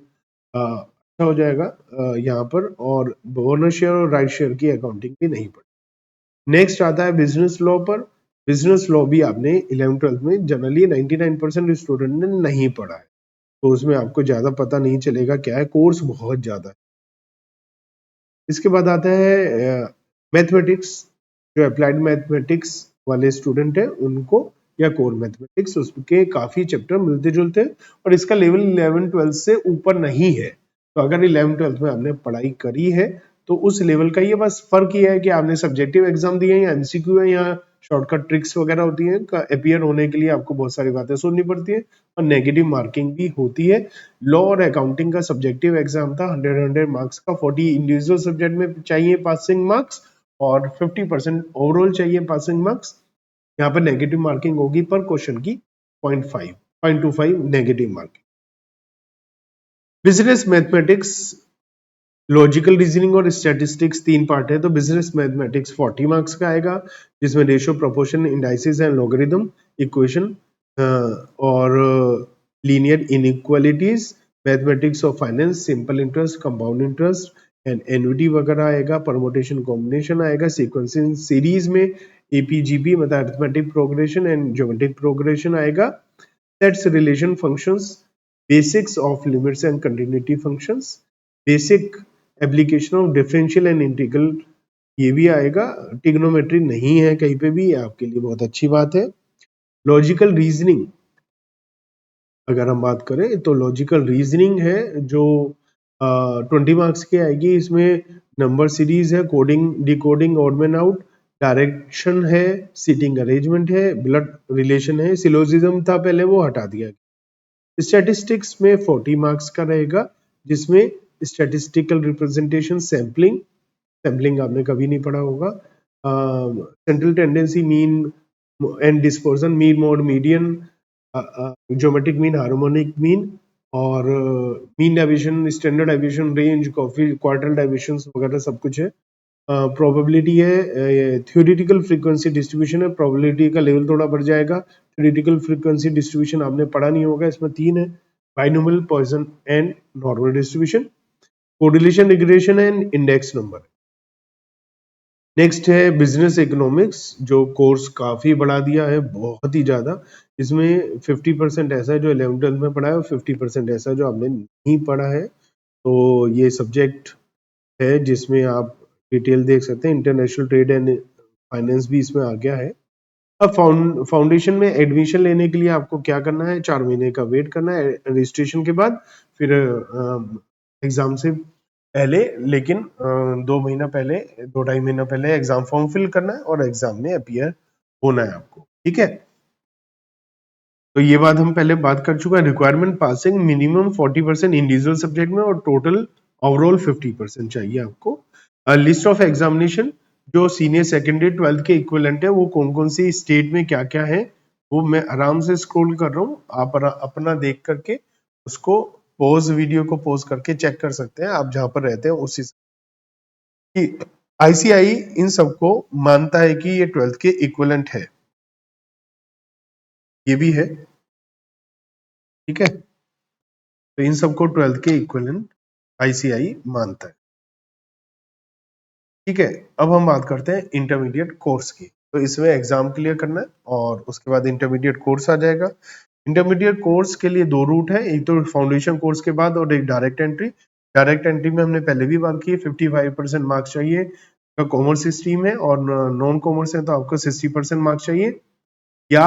अच्छा हो जाएगा यहाँ पर। और बोनस शेयर और राइट शेयर की अकाउंटिंग भी नहीं पढ़ी। नेक्स्ट आता है बिजनेस लॉ पर। बिजनेस लॉ भी आपने 11th-12th में जनरली 99% स्टूडेंट ने नहीं पढ़ा है, तो उसमें आपको ज्यादा पता नहीं चलेगा क्या है, कोर्स बहुत ज्यादा है। इसके बाद आता है मैथमेटिक्स, जो अप्लाइड मैथमेटिक्स वाले स्टूडेंट है उनको, या कोर मैथमेटिक्स, उसके काफी चैप्टर मिलते जुलते हैं, और इसका लेवल 11th-12th से ऊपर नहीं है। तो अगर 11th-12th में आपने पढ़ाई करी है तो उस लेवल का, ये बस फर्क ये है कि आपने सब्जेक्टिव एग्जाम दिए हैं या MCQ है या शॉर्टकट ट्रिक्स वगैरह होती हैं, का अपियर होने के लिए आपको बहुत सारी बातें सुननी पड़ती है, और नेगेटिव मार्किंग भी होती है। लॉ और अकाउंटिंग का सब्जेक्टिव एग्जाम था 100 मार्क्स का, 40 इंडिविजुअल सब्जेक्ट में चाहिए पासिंग मार्क्स, और 50% ओवरऑल चाहिए पासिंग मार्क्स। यहाँ पर नेगेटिव मार्किंग होगी पर क्वेश्चन की 0.25 negative marking. Business mathematics, logical reasoning और स्टैटिस्टिक्स 3 पार्ट है, तो बिजनेस मैथमेटिक्स 40 मार्क्स का आएगा, जिसमें ratio, proportion, indices and logarithm, equation और linear inequalities, mathematics of finance, simple interest, compound interest and annuity वगैरह आएगा, परमोटेशन कॉम्बिनेशन आएगा, सीक्वेंसिंग सीरीज में APGP मतलब arithmetic progression and geometric progression आएगा, sets, relation, functions, basics of limits and continuity functions, basic application of differential and integral, ये भी आएगा। ट्रिग्नोमेट्री नहीं है कहीं पे भी, आपके लिए बहुत अच्छी बात है। लॉजिकल रीजनिंग अगर हम बात करें तो लॉजिकल रीजनिंग है जो 20 मार्क्स की आएगी, इसमें नंबर सीरीज है, coding, decoding, odd man out, direction है, सीटिंग अरेंजमेंट है, ब्लड रिलेशन है, सिलोजिज्म था पहले वो हटा दिया गया। स्टैटिस्टिक्स में 40 मार्क्स का रहेगा, जिसमें स्टैटिस्टिकल रिप्रेजेंटेशन, सैम्पलिंग आपने कभी नहीं पढ़ा होगा, central tendency, mean and dispersion, mean mode median, geometric mean, harmonic mean, और mean deviation, standard deviation, range, quartile deviation वगैरह सब कुछ है। प्रोबेबिलिटी है, थ्योरेटिकल फ्रीक्वेंसी डिस्ट्रीब्यूशन है, प्रोबेबिलिटी का लेवल थोड़ा बढ़ जाएगा। थ्योरेटिकल फ्रीक्वेंसी डिस्ट्रीब्यूशन आपने पढ़ा नहीं होगा, इसमें 3 है, binomial, Poisson and normal distribution, correlation, regression and index number. Next है बिजनेस इकोनॉमिक्स, जो कोर्स काफी बढ़ा दिया है, बहुत ही ज्यादा। इसमें 50% ऐसा है जो 11th-12th में पढ़ा है, और 50% ऐसा है जो आपने नहीं पढ़ा है। तो ये सब्जेक्ट है जिसमें आप डिटेल देख सकते हैं। इंटरनेशनल ट्रेड एंड फाइनेंस भी इसमें आ गया है। अब फाउंडेशन में एडमिशन लेने के लिए आपको क्या करना है, 4 महीने का वेट करना है रजिस्ट्रेशन के बाद, फिर एग्जाम से पहले, लेकिन 2 महीना पहले, 2-2.5 महीना पहले एग्जाम फॉर्म फिल करना है और एग्जाम में अपीयर होना है आपको, ठीक है। तो ये बात हम पहले बात कर चुके हैं। Requirement passing minimum 40% individual subject में और टोटल ओवरऑल 50% चाहिए आपको। लिस्ट ऑफ एग्जामिनेशन जो सीनियर सेकेंडरी 12th के इक्विवेलेंट है, वो कौन कौन सी स्टेट में क्या क्या है, वो मैं आराम से स्क्रॉल कर रहा हूँ, आप अपना देख करके उसको वीडियो को पॉज करके चेक कर सकते हैं, आप जहां पर रहते हैं उसी कि आईसीआई इन सबको मानता है कि ये 12th के इक्विवेलेंट है, ये भी है, ठीक है। तो इन सबको 12th के इक्विवेलेंट आईसीआई मानता है, ठीक है। अब हम बात करते हैं इंटरमीडिएट कोर्स की। तो इसमें एग्जाम क्लियर करना है और उसके बाद इंटरमीडिएट कोर्स आ जाएगा। इंटरमीडिएट कोर्स के लिए 2 रूट है, एक तो फाउंडेशन कोर्स के बाद और एक डायरेक्ट एंट्री। डायरेक्ट एंट्री में हमने पहले भी बात की है, 55% मार्क्स चाहिए। कॉमर्स स्ट्रीम है और नॉन कॉमर्स है तो आपको 60% मार्क्स चाहिए, या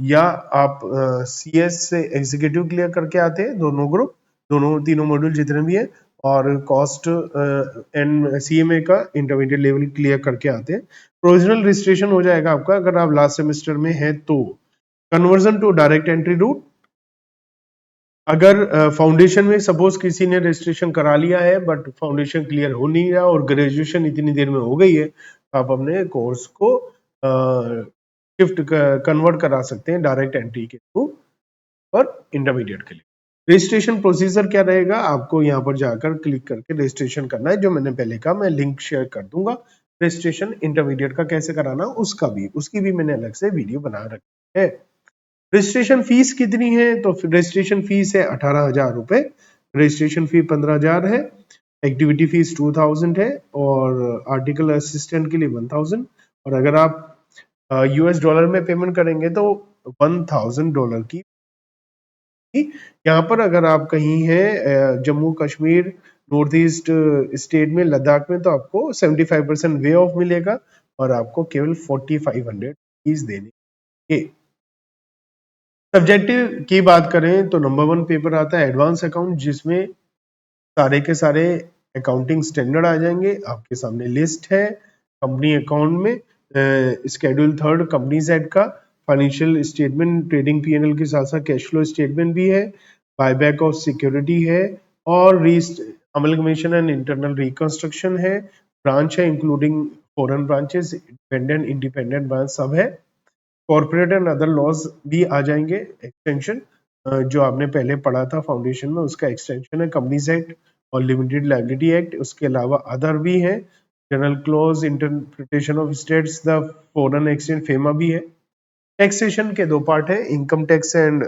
या आप सीएस से एग्जीक्यूटिव क्लियर करके आते हैं, दोनों ग्रुप, दोनों तीनों मॉड्यूल जितने भी हैं, और कॉस्ट एंड सीएमए का इंटरमीडिएट लेवल क्लियर करके आते हैं। प्रोविजनल रजिस्ट्रेशन हो जाएगा आपका अगर आप लास्ट सेमेस्टर में है तो। Conversion to direct entry route, अगर फाउंडेशन में सपोज किसी ने रजिस्ट्रेशन करा लिया है बट फाउंडेशन क्लियर हो नहीं रहा और ग्रेजुएशन इतनी देर में हो गई है, तो आप अपने कोर्स को शिफ्ट कन्वर्ट करा सकते हैं डायरेक्ट एंट्री के थ्रू और इंटरमीडिएट के लिए। रजिस्ट्रेशन प्रोसीजर क्या रहेगा, आपको यहाँ पर जाकर क्लिक करके रजिस्ट्रेशन करना है, जो मैंने पहले कहा, मैं लिंक शेयर कर दूंगा। रजिस्ट्रेशन इंटरमीडिएट का कैसे कराना उसकी भी मैंने अलग से वीडियो बना रखी है। रजिस्ट्रेशन फीस कितनी है, तो रजिस्ट्रेशन फीस है 18,000 रुपए, रजिस्ट्रेशन फी 15,000 है, एक्टिविटी फीस 2,000 है, और आर्टिकल असिस्टेंट के लिए 1,000, और अगर आप यूएस डॉलर में पेमेंट करेंगे तो $1,000 की। यहाँ पर अगर आप कहीं हैं Jammu Kashmir, north east state में, लद्दाख में, तो आपको 75% वे ऑफ मिलेगा और आपको केवल 4,500 फीस देनी है। सब्जेक्टिव की बात करें तो नंबर 1 पेपर आता है एडवांस अकाउंट, जिसमें सारे के सारे अकाउंटिंग स्टैंडर्ड आ जाएंगे। आपके सामने लिस्ट है कंपनी अकाउंट में, स्केड्यूल 3 कंपनी सेट का, फाइनेंशियल स्टेटमेंट, ट्रेडिंग पीएनएल के साथ साथ कैश फ्लो स्टेटमेंट भी है, बायबैक ऑफ सिक्योरिटी है, और अमलगमेशन एंड इंटरनल रिकंस्ट्रक्शन है, ब्रांच है including foreign branches, independent branch सब है, कॉर्पोरेट एंड अदर लॉज भी आ जाएंगे। एक्सटेंशन जो आपने पहले पढ़ा था फाउंडेशन में, उसका एक्सटेंशन है कंपनीज एक्ट और लिमिटेड लायबिलिटी एक्ट। उसके अलावा अदर भी है, general clause, interpretation of states, the foreign exchange, FEMA भी है। टैक्सेशन के 2 पार्ट है, इनकम टैक्स एंड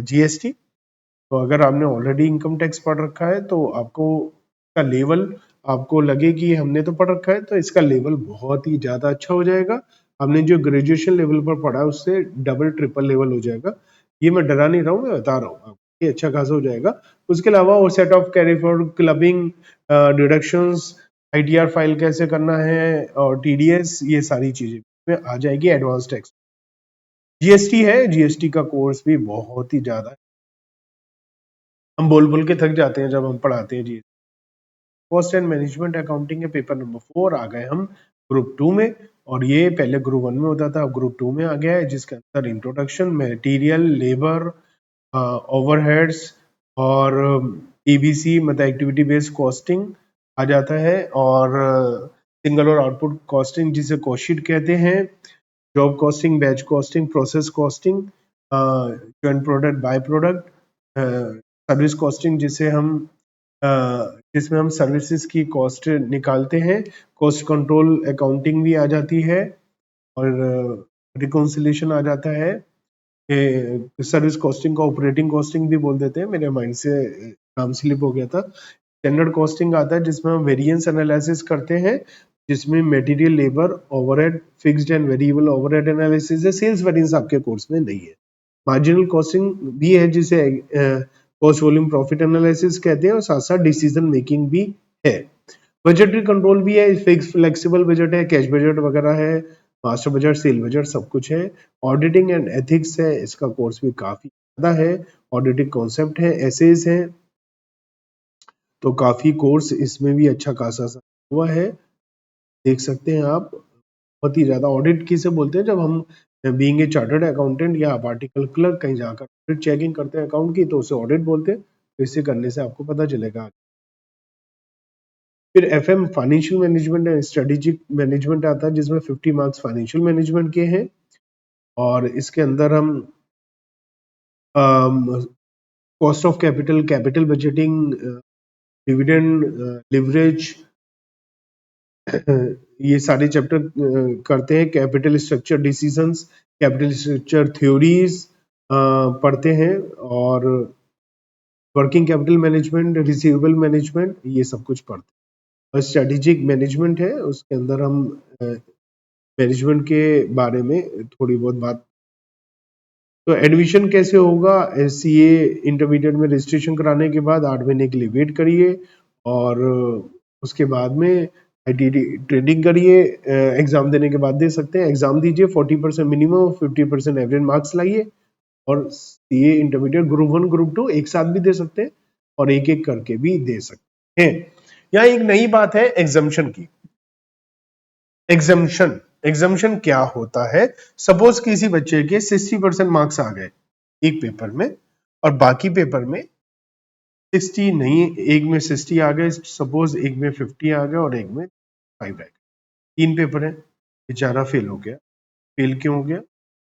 जीएसटी। तो अगर आपने ऑलरेडी इनकम टैक्स पढ़ रखा है तो आपको का लेवल, आपको लगे कि हमने तो पढ़ रखा है, तो इसका लेवल बहुत ही ज्यादा अच्छा हो जाएगा। हमने जो ग्रेजुएशन लेवल पर पढ़ा है उससे डबल ट्रिपल लेवल हो जाएगा। ये मैं डरा नहीं रहा हूँ, मैं बता रहा हूँ आपको, ये अच्छा खासा हो जाएगा। उसके अलावा और set of carry forward, clubbing, deductions, ITR file कैसे करना है, और टीडीएस, ये सारी चीजें में आ जाएगी एडवांस टैक्स। जीएसटी है, जीएसटी का कोर्स भी बहुत ही ज्यादा है, हम बोल बोल के थक जाते हैं जब हम पढ़ाते हैं GST. Cost and management accounting के पेपर नंबर 4 आ गए हम ग्रुप 2 में, और ये पहले ग्रुप 1 में होता था, अब ग्रुप 2 में आ गया है, जिसके अंदर इंट्रोडक्शन, मटेरियल, लेबर, ओवरहेड्स और ईबीसी मतलब एक्टिविटी बेस्ड कॉस्टिंग आ जाता है, और सिंगल और आउटपुट कॉस्टिंग जिसे कॉस्टशीट कहते हैं, job costing, batch costing, process costing, joint product, by product, service costing जिसमें हम सर्विसेज की कॉस्ट निकालते हैं, कॉस्ट कंट्रोल अकाउंटिंग भी आ जाती है, और रिकॉन्सिलेशन आ जाता है। सर्विस कॉस्टिंग का ऑपरेटिंग कॉस्टिंग भी बोल देते हैं, मेरे माइंड से नाम स्लिप हो गया था। स्टैंडर्ड कॉस्टिंग आता है जिसमें हम वेरिएंस एनालिसिस करते हैं, जिसमें material, labour, overhead, fixed and variable overhead analysis है। सेल्स वेरिएंस आपके कोर्स में नहीं है। मार्जिनल कॉस्टिंग भी है जिसे कॉस्ट वॉल्यूम प्रॉफिट एनालिसिस कहते हैं, और साथ साथ डिसीजन मेकिंग भी है। बजटरी कंट्रोल भी है, फिक्स फ्लेक्सिबल बजट है, कैश बजट वगैरह है, मास्टर बजट, सेल बजट, सब कुछ है। ऑडिटिंग एंड एथिक्स है, इसका कोर्स भी काफी ज्यादा है। ऑडिटिंग कॉन्सेप्ट है, एसेज है, तो काफी कोर्स इसमें भी अच्छा खासा हुआ है, देख सकते हैं आप। बहुत ही ज्यादा ऑडिट किसे बोलते हैं, जब हम बीइंग ए चार्टर्ड अकाउंटेंट या आर्टिकल क्लर्क कहीं जाकर ऑडिट चेकिंग करते हैं अकाउंट की, तो उसे ऑडिट बोलते हैं। तो इसे करने से आपको पता चलेगा। फिर FM financial management and strategic management आता है, जिसमें 50 मार्क्स फाइनेंशियल मैनेजमेंट के हैं, और इसके अंदर हम cost of capital, capital budgeting, dividend, leverage, ये सारे चैप्टर करते हैं। Capital structure decisions, capital structure theories पढ़ते हैं, और working capital management, receivable management, ये सब कुछ पढ़ते हैं। और स्ट्रेटेजिक मैनेजमेंट है, उसके अंदर हम मैनेजमेंट के बारे में थोड़ी बहुत बात। तो एडमिशन कैसे होगा? सीए इंटरमीडिएट में रजिस्ट्रेशन कराने के बाद 8 महीने के लिए वेट करिए, और उसके बाद में आईटीडी ट्रेडिंग करिए। एग्जाम देने के बाद दे सकते हैं। एग्जाम दीजिए, 40% मिनिमम, 50% एवरेज मार्क्स लाइए, और सीए इंटरमीडिएट ग्रुप 1 ग्रुप 2 एक साथ भी दे सकते हैं, और एक एक करके भी दे सकते हैं। यहाँ एक नई बात है एग्जाम्शन की। एग्जाम्शन क्या होता है? सपोज किसी बच्चे के 60% मार्क्स आ गए एक पेपर में, और बाकी पेपर में 60 नहीं, एक में 60 आ गए, सपोज एक में 50 आ गए और एक में 5 रह गए। 3 पेपर है, बेचारा फेल हो गया। फेल क्यों हो गया?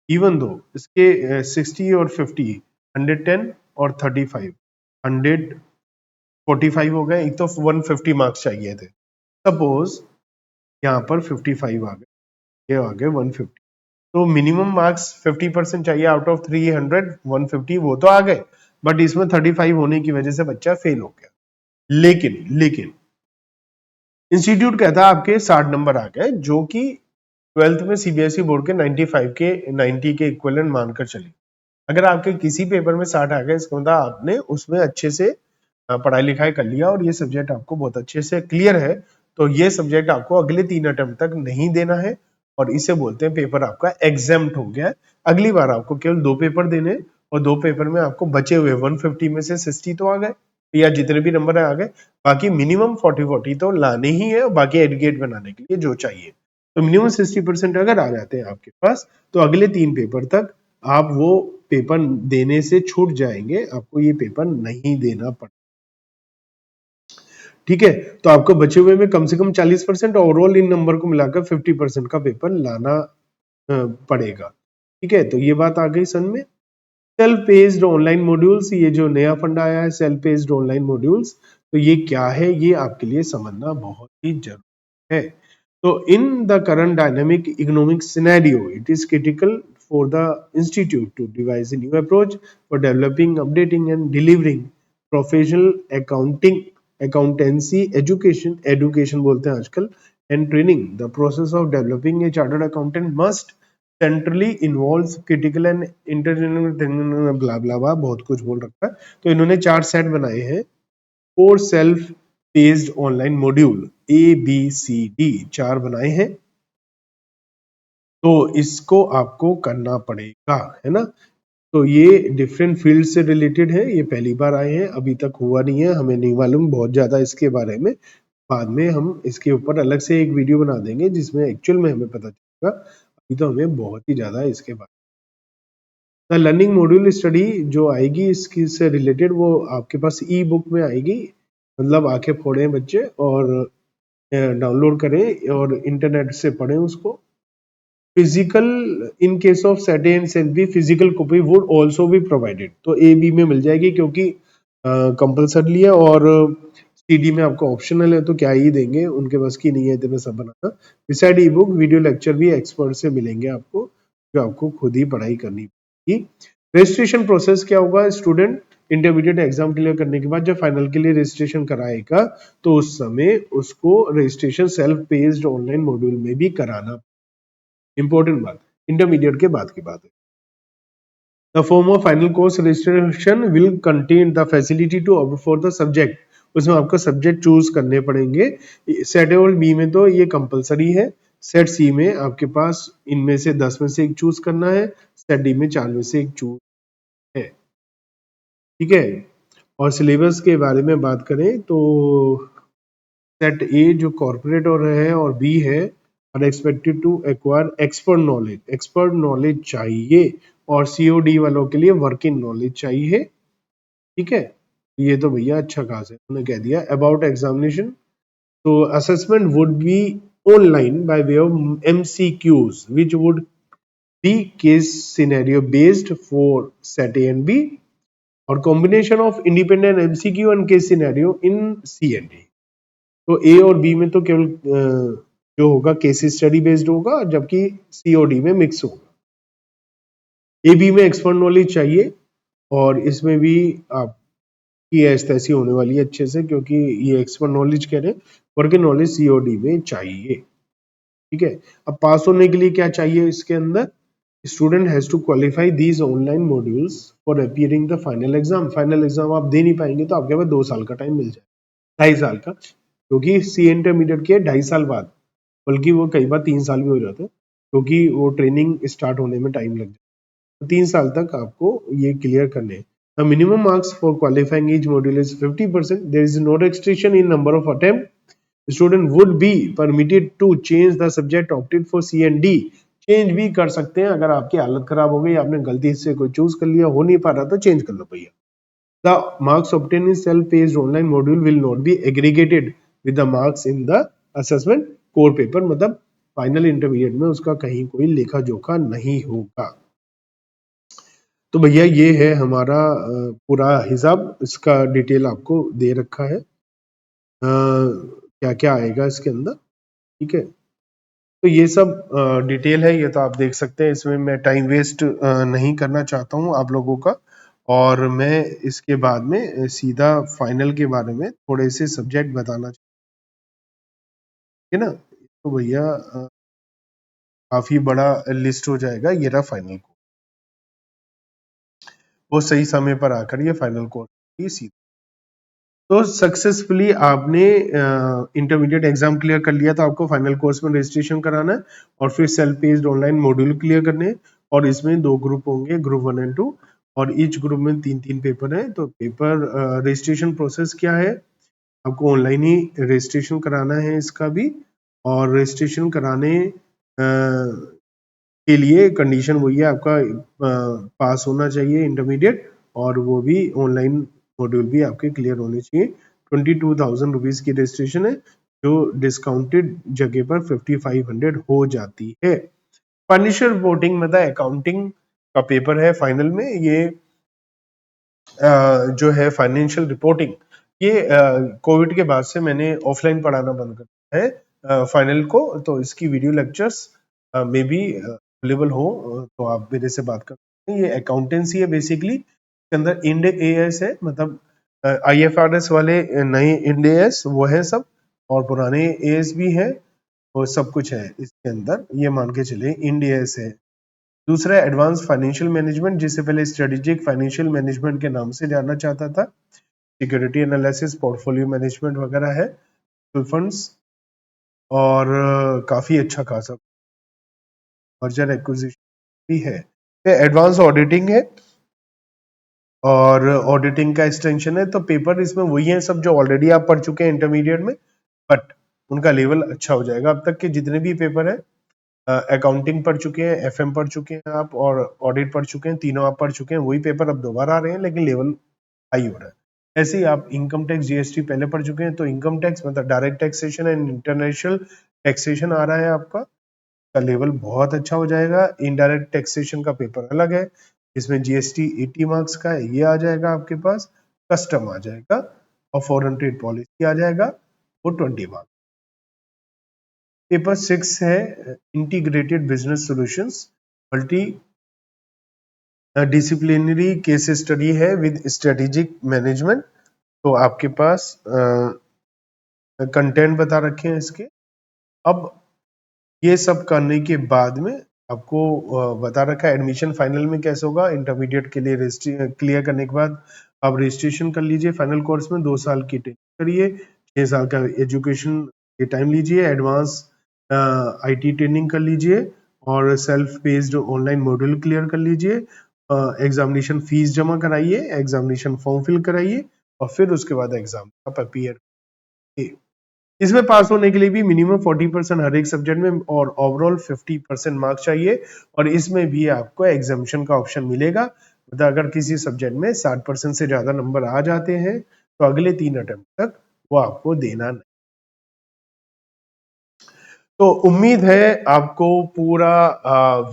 इवन दो इसके 60 और 50, 110 और 35, 145 हो गए। एक तो 150 मार्क्स चाहिए थे, सपोज यहाँ पर 55 आ गए, ये आ गए 150। तो मिनिमम मार्क्स 50% चाहिए आउट ऑफ 300, 150 वो तो आ गए, बट इसमें 35 होने की वजह से बच्चा फेल हो गया। लेकिन इंस्टीट्यूट कहता है आपके 60 नंबर आ गए, जो कि 12th में सीबीएसई बोर्ड के 95 के 90 के इक्विवेलेंट मानकर चलिए। अगर आपके किसी पेपर में 60 आ गए, इसका मतलब आपने उसमें अच्छे से पढ़ाई लिखाई कर लिया, और ये सब्जेक्ट आपको बहुत अच्छे से क्लियर है, तो ये सब्जेक्ट आपको अगले 3 अटेम्प्ट तक नहीं देना है, और इसे बोलते हैं पेपर आपका एग्जेम्प्ट हो गया। अगली बार आपको केवल 2 पेपर देने, और 2 पेपर में आपको बचे हुए 150 में से 60 तो आ गए, या जितने भी नंबर आ गए, बाकी मिनिमम 40 तो लाने ही है, और बाकी एडुकेट बनाने के लिए जो चाहिए। तो मिनिमम 60% अगर आ जाते हैं आपके पास, तो अगले 3 पेपर तक आप वो पेपर देने से छूट जाएंगे, आपको ये पेपर नहीं देना पड़ेगा। ठीक है, तो आपको बचे हुए में कम से कम 40% ओवरऑल इन नंबर को मिलाकर 50% का पेपर लाना पड़ेगा। ठीक है, तो ये बात आ गई सन में। सेल्फ पेस्ड ऑनलाइन मॉड्यूल्स, ये जो नया फंड आया है सेल्फ पेस्ड ऑनलाइन मॉड्यूल्स, तो ये क्या है, ये आपके लिए समझना बहुत ही जरूरी है। तो in the current dynamic economic scenario, it is critical for the institute to devise a new approach for developing, updating and delivering professional accountancy education बोलते हैं आजकल, and training. The process of developing a chartered accountant must centrally involves critical and interdisciplinary blah blah blah, बहुत कुछ बोल रखा है। तो इन्होंने 4 सेट बनाए हैं, 4 self paced online module, ABCD 4 बनाए हैं। तो इसको आपको करना पड़ेगा, है ना। तो ये डिफरेंट फील्ड से रिलेटेड है, ये पहली बार आए हैं, अभी तक हुआ नहीं है, हमें नहीं मालूम बहुत ज्यादा इसके बारे में। बाद में हम इसके ऊपर अलग से एक वीडियो बना देंगे जिसमें एक्चुअल में हमें पता अभी तो हमें बहुत ही ज्यादा इसके बारे में लर्निंग मॉड्यूल स्टडी जो आएगी इसकी से रिलेटेड वो आपके पास ई बुक में आएगी, मतलब आके फोड़े बच्चे और डाउनलोड करें और इंटरनेट से पढ़ें उसको। Physical in case of certain sale be physical copy would also be provided, तो ए बी में मिल जाएगी क्योंकि कंपलसरी है और सीडी में आपको ऑप्शनल है तो क्या ही देंगे, उनके बस की नहीं है इतने सब बनाना। Beside e book video lecture भी एक्सपर्ट से मिलेंगे आपको, जो आपको खुद ही पढ़ाई करनी पड़ेगी। रजिस्ट्रेशन प्रोसेस क्या होगा, स्टूडेंट इंटरमीडिएट एग्जाम क्लियर करने के बाद जब फाइनल के लिए रजिस्ट्रेशन कराएगा तो उस समय उसको registration self paced online module में भी कराना। इंपॉर्टेंट बात, इंटरमीडिएट के बाद की बात है। The form of final course registration will contain the facility to opt for the subject, उसमें आपको सब्जेक्ट चूज करने पड़ेंगे। सेट ए और बी में तो ये कंपलसरी है, सेट सी में आपके पास इनमें से 10 में से एक चूज करना है, सेट डी में 4 में से एक चूज है, ठीक है। और सिलेबस के बारे में बात करें तो सेट ए जो कॉर्पोरेट और बी है are expected to acquire expert knowledge चाहिए, और सीओडी वालों के लिए वर्किंग नॉलेज चाहिए, ठीक है। ये तो भैया अच्छा खास है, उन्होंने कह दिया अबाउट एग्जामिनेशन, तो assessment would be online by way of MCQs which would be case scenario based for set A and B, और combination of independent MCQ and case scenario in C and D. तो ए और बी में तो केवल जो होगा केस स्टडी बेस्ड होगा, जबकि सीओडी में मिक्स होगा। ए बी में एक्सपर्ट नॉलेज चाहिए, और इसमें भी आपकी ऐसी होने वाली है अच्छे से, क्योंकि ये एक्सपर्ट नॉलेज कह रहे हैं, वर्किंग नॉलेज सीओडी में चाहिए, ठीक है। अब पास होने के लिए क्या चाहिए इसके अंदर, student has to qualify these online modules for appearing the final exam. Final exam आप दे नहीं पाएंगे तो आपके पास 2 साल का टाइम मिल जाए, 2.5 साल का, क्योंकि सी इंटरमीडिएट के 2.5 साल बाद, बल्कि वो कई बार 3 साल भी हो जाते हैं, क्योंकि वो ट्रेनिंग स्टार्ट होने में टाइम लग जाता है, तो 3 साल तक आपको ये क्लियर करने हैं। The minimum marks for qualifying each module is 50%. There is no restriction in number of attempt. The student would be permitted to change the subject opted for C and D. Change भी कर सकते हैं, अगर आपकी हालत खराब हो गई, आपने गलती से कोई चूज कर लिया, हो नहीं पा रहा तो चेंज कर लो भैया। The marks obtained in self-paced online module will not be aggregated with the marks in the assessment core paper, मतलब फाइनल इंटरमीडिएट में उसका कहीं कोई लेखा जोखा नहीं होगा। तो भैया ये है हमारा पूरा हिसाब, इसका डिटेल आपको दे रखा है, क्या क्या आएगा इसके अंदर, ठीक है। तो ये सब डिटेल है, ये तो आप देख सकते हैं, इसमें मैं टाइम वेस्ट नहीं करना चाहता हूँ आप लोगों का, और मैं इसके बाद में सीधा फाइनल के बारे में थोड़े से सब्जेक्ट बताना चाहिए ना। तो भैया काफी बड़ा लिस्ट हो जाएगा, ये रहा फाइनल को, वो सही समय पर आकर ये फाइनल कोर्स सीधा। तो सक्सेसफुली आपने इंटरमीडिएट एग्जाम क्लियर कर लिया, तो आपको फाइनल कोर्स में रजिस्ट्रेशन कराना है, और फिर self paced online module clear करने हैं, और इसमें 2 ग्रुप होंगे, ग्रुप 1 एंड 2, और ईच ग्रुप में 3-3 पेपर है। तो पेपर रजिस्ट्रेशन प्रोसेस क्या है, आपको ऑनलाइन ही रजिस्ट्रेशन कराना है इसका भी, और रजिस्ट्रेशन कराने के लिए कंडीशन वही है, आपका पास होना चाहिए इंटरमीडिएट, और वो भी ऑनलाइन मॉड्यूल भी आपके क्लियर होने चाहिए। 22,000 रुपीज की रजिस्ट्रेशन है, जो डिस्काउंटेड जगह पर 5500 हो जाती है। फाइनेंशियल रिपोर्टिंग मतलब अकाउंटिंग का पेपर है फाइनल में, ये जो है फाइनेंशियल रिपोर्टिंग, ये कोविड के बाद से मैंने ऑफलाइन पढ़ाना बंद कर दिया है फाइनल को, तो इसकी वीडियो लेक्चर्स में भी अवेलेबल हो तो आप मेरे से बात कर सकते हैं। ये अकाउंटेंसी है बेसिकली, इसके अंदर इंड एएस है, मतलब आईएफआरएस वाले नए इंड एएस वो है सब, और पुराने एएस भी है, और सब कुछ है इसके अंदर, ये मान के चले इंड एएस है। दूसरा एडवांस फाइनेंशियल मैनेजमेंट, जिसे पहले स्ट्रेटेजिक फाइनेंशियल मैनेजमेंट के नाम से जानना चाहता था, सिक्योरिटी एनालिसिस, पोर्टफोलियो मैनेजमेंट वगैरह है, फंड्स, और काफी अच्छा खासा मर्जर एक्विजिशन भी है। एडवांस ऑडिटिंग है, और ऑडिटिंग का एक्सटेंशन है, तो पेपर इसमें वही है सब जो ऑलरेडी आप पढ़ चुके हैं इंटरमीडिएट में, बट उनका लेवल अच्छा हो जाएगा। अब तक के जितने भी पेपर है अकाउंटिंग पढ़ चुके हैं, एफएम पढ़ चुके हैं आप, और ऑडिट पढ़ चुके हैं, तीनों आप पढ़ चुके हैं। वही पेपर अब दोबारा आ रहे हैं लेकिन लेवल हाई हो रहा है। ऐसे ही आप इनकम टैक्स जीएसटी पहले पढ़ चुके हैं, तो इनकम टैक्स मतलब direct taxation and international taxation आ रहा है आपका, का लेवल बहुत अच्छा हो जाएगा। इनडायरेक्ट टैक्सेशन का पेपर अलग है, इसमें जीएसटी 80 मार्क्स का है, ये आ जाएगा आपके पास। कस्टम आ जाएगा और फॉरेन ट्रेड पॉलिसी आ जाएगा, वो 20 मार्क्स। पेपर 6 है integrated business solutions, multi disciplinary case study है विद स्ट्रेटेजिक मैनेजमेंट। तो आपके पास कंटेंट बता रखे हैं इसके। अब ये सब करने के बाद में आपको बता रखा है एडमिशन फाइनल में कैसे होगा। इंटरमीडिएट के लिए क्लियर करने के बाद आप रजिस्ट्रेशन कर लीजिए फाइनल कोर्स में, 2 साल की ट्रेनिंग करिए, 6 साल का एजुकेशन के टाइम लीजिए, एडवांस आईटी ट्रेनिंग कर लीजिए और self based online module clear कर लीजिए। एग्जामिनेशन फीस जमा कराइए, एग्जामिनेशन फॉर्म फिल कराइए और फिर उसके बाद एग्जाम आप अपीयर। इसमें पास होने के लिए भी मिनिमम 40% हर एक सब्जेक्ट में और ओवरऑल 50% मार्क्स चाहिए। और इसमें भी आपको एग्जामिशन का ऑप्शन मिलेगा, मतलब अगर किसी सब्जेक्ट में 60% से ज्यादा नंबर आ जाते हैं तो अगले 3 अटेम्प्ट तक वो आपको देना नहीं। तो उम्मीद है आपको पूरा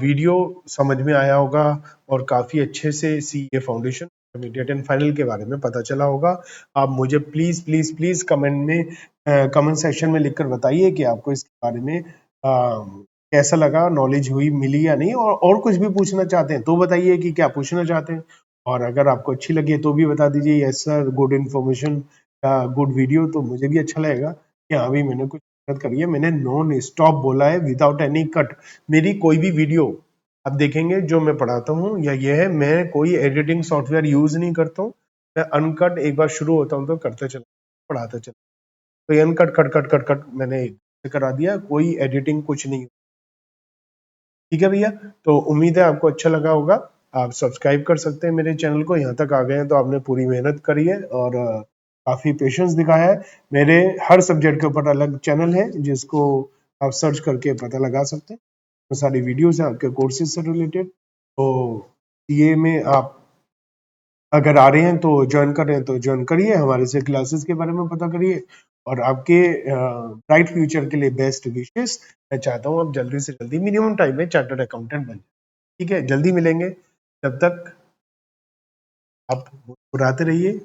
वीडियो समझ में आया होगा और काफी अच्छे से CA foundation intermediate and final के बारे में पता चला होगा। आप मुझे प्लीज प्लीज प्लीज कमेंट में कमेंट सेक्शन में लिखकर बताइए कि आपको इसके बारे में कैसा लगा, नॉलेज हुई, मिली या नहीं, और कुछ भी पूछना चाहते हैं तो बताइए कि क्या पूछना चाहते हैं। और अगर आपको अच्छी लगी तो भी बता दीजिए yes sir, good information, good video, तो मुझे भी अच्छा लगेगा कि हाँ भाई मैंने कुछ करिए। मैंने नॉन स्टॉप बोला है, विदाउट एनी कट। मेरी कोई भी वीडियो आप देखेंगे जो मैं पढ़ाता हूँ या ये है, मैं कोई एडिटिंग सॉफ्टवेयर यूज नहीं करता हूँ। मैं अनकट एक बार शुरू होता हूँ तो करते चला, पढ़ाते चला, तो ये uncut cut cut cut cut मैंने करा दिया, कोई एडिटिंग कुछ नहीं। ठीक है भैया, तो उम्मीद है आपको अच्छा लगा होगा। आप सब्सक्राइब कर सकते हैं मेरे चैनल को, यहाँ तक आ गए हैं तो आपने पूरी मेहनत करी है और काफी पेशेंस दिखाया है। मेरे हर सब्जेक्ट के ऊपर अलग चैनल है जिसको आप सर्च करके पता लगा सकते हैं। तो सारी वीडियोस हैं आपके कोर्सेज से रिलेटेड। तो ये में आप अगर आ रहे हैं तो ज्वाइन कर रहे हैं तो ज्वाइन करिए, हमारे से क्लासेस के बारे में पता करिए और आपके ब्राइट फ्यूचर के लिए बेस्ट विशेस। मैं चाहता हूँ आप जल्दी से जल्दी मिनिमम टाइम में चार्टर्ड अकाउंटेंट बन जाए। ठीक है, जल्दी मिलेंगे, तब तक आप मुस्कुराते रहिए।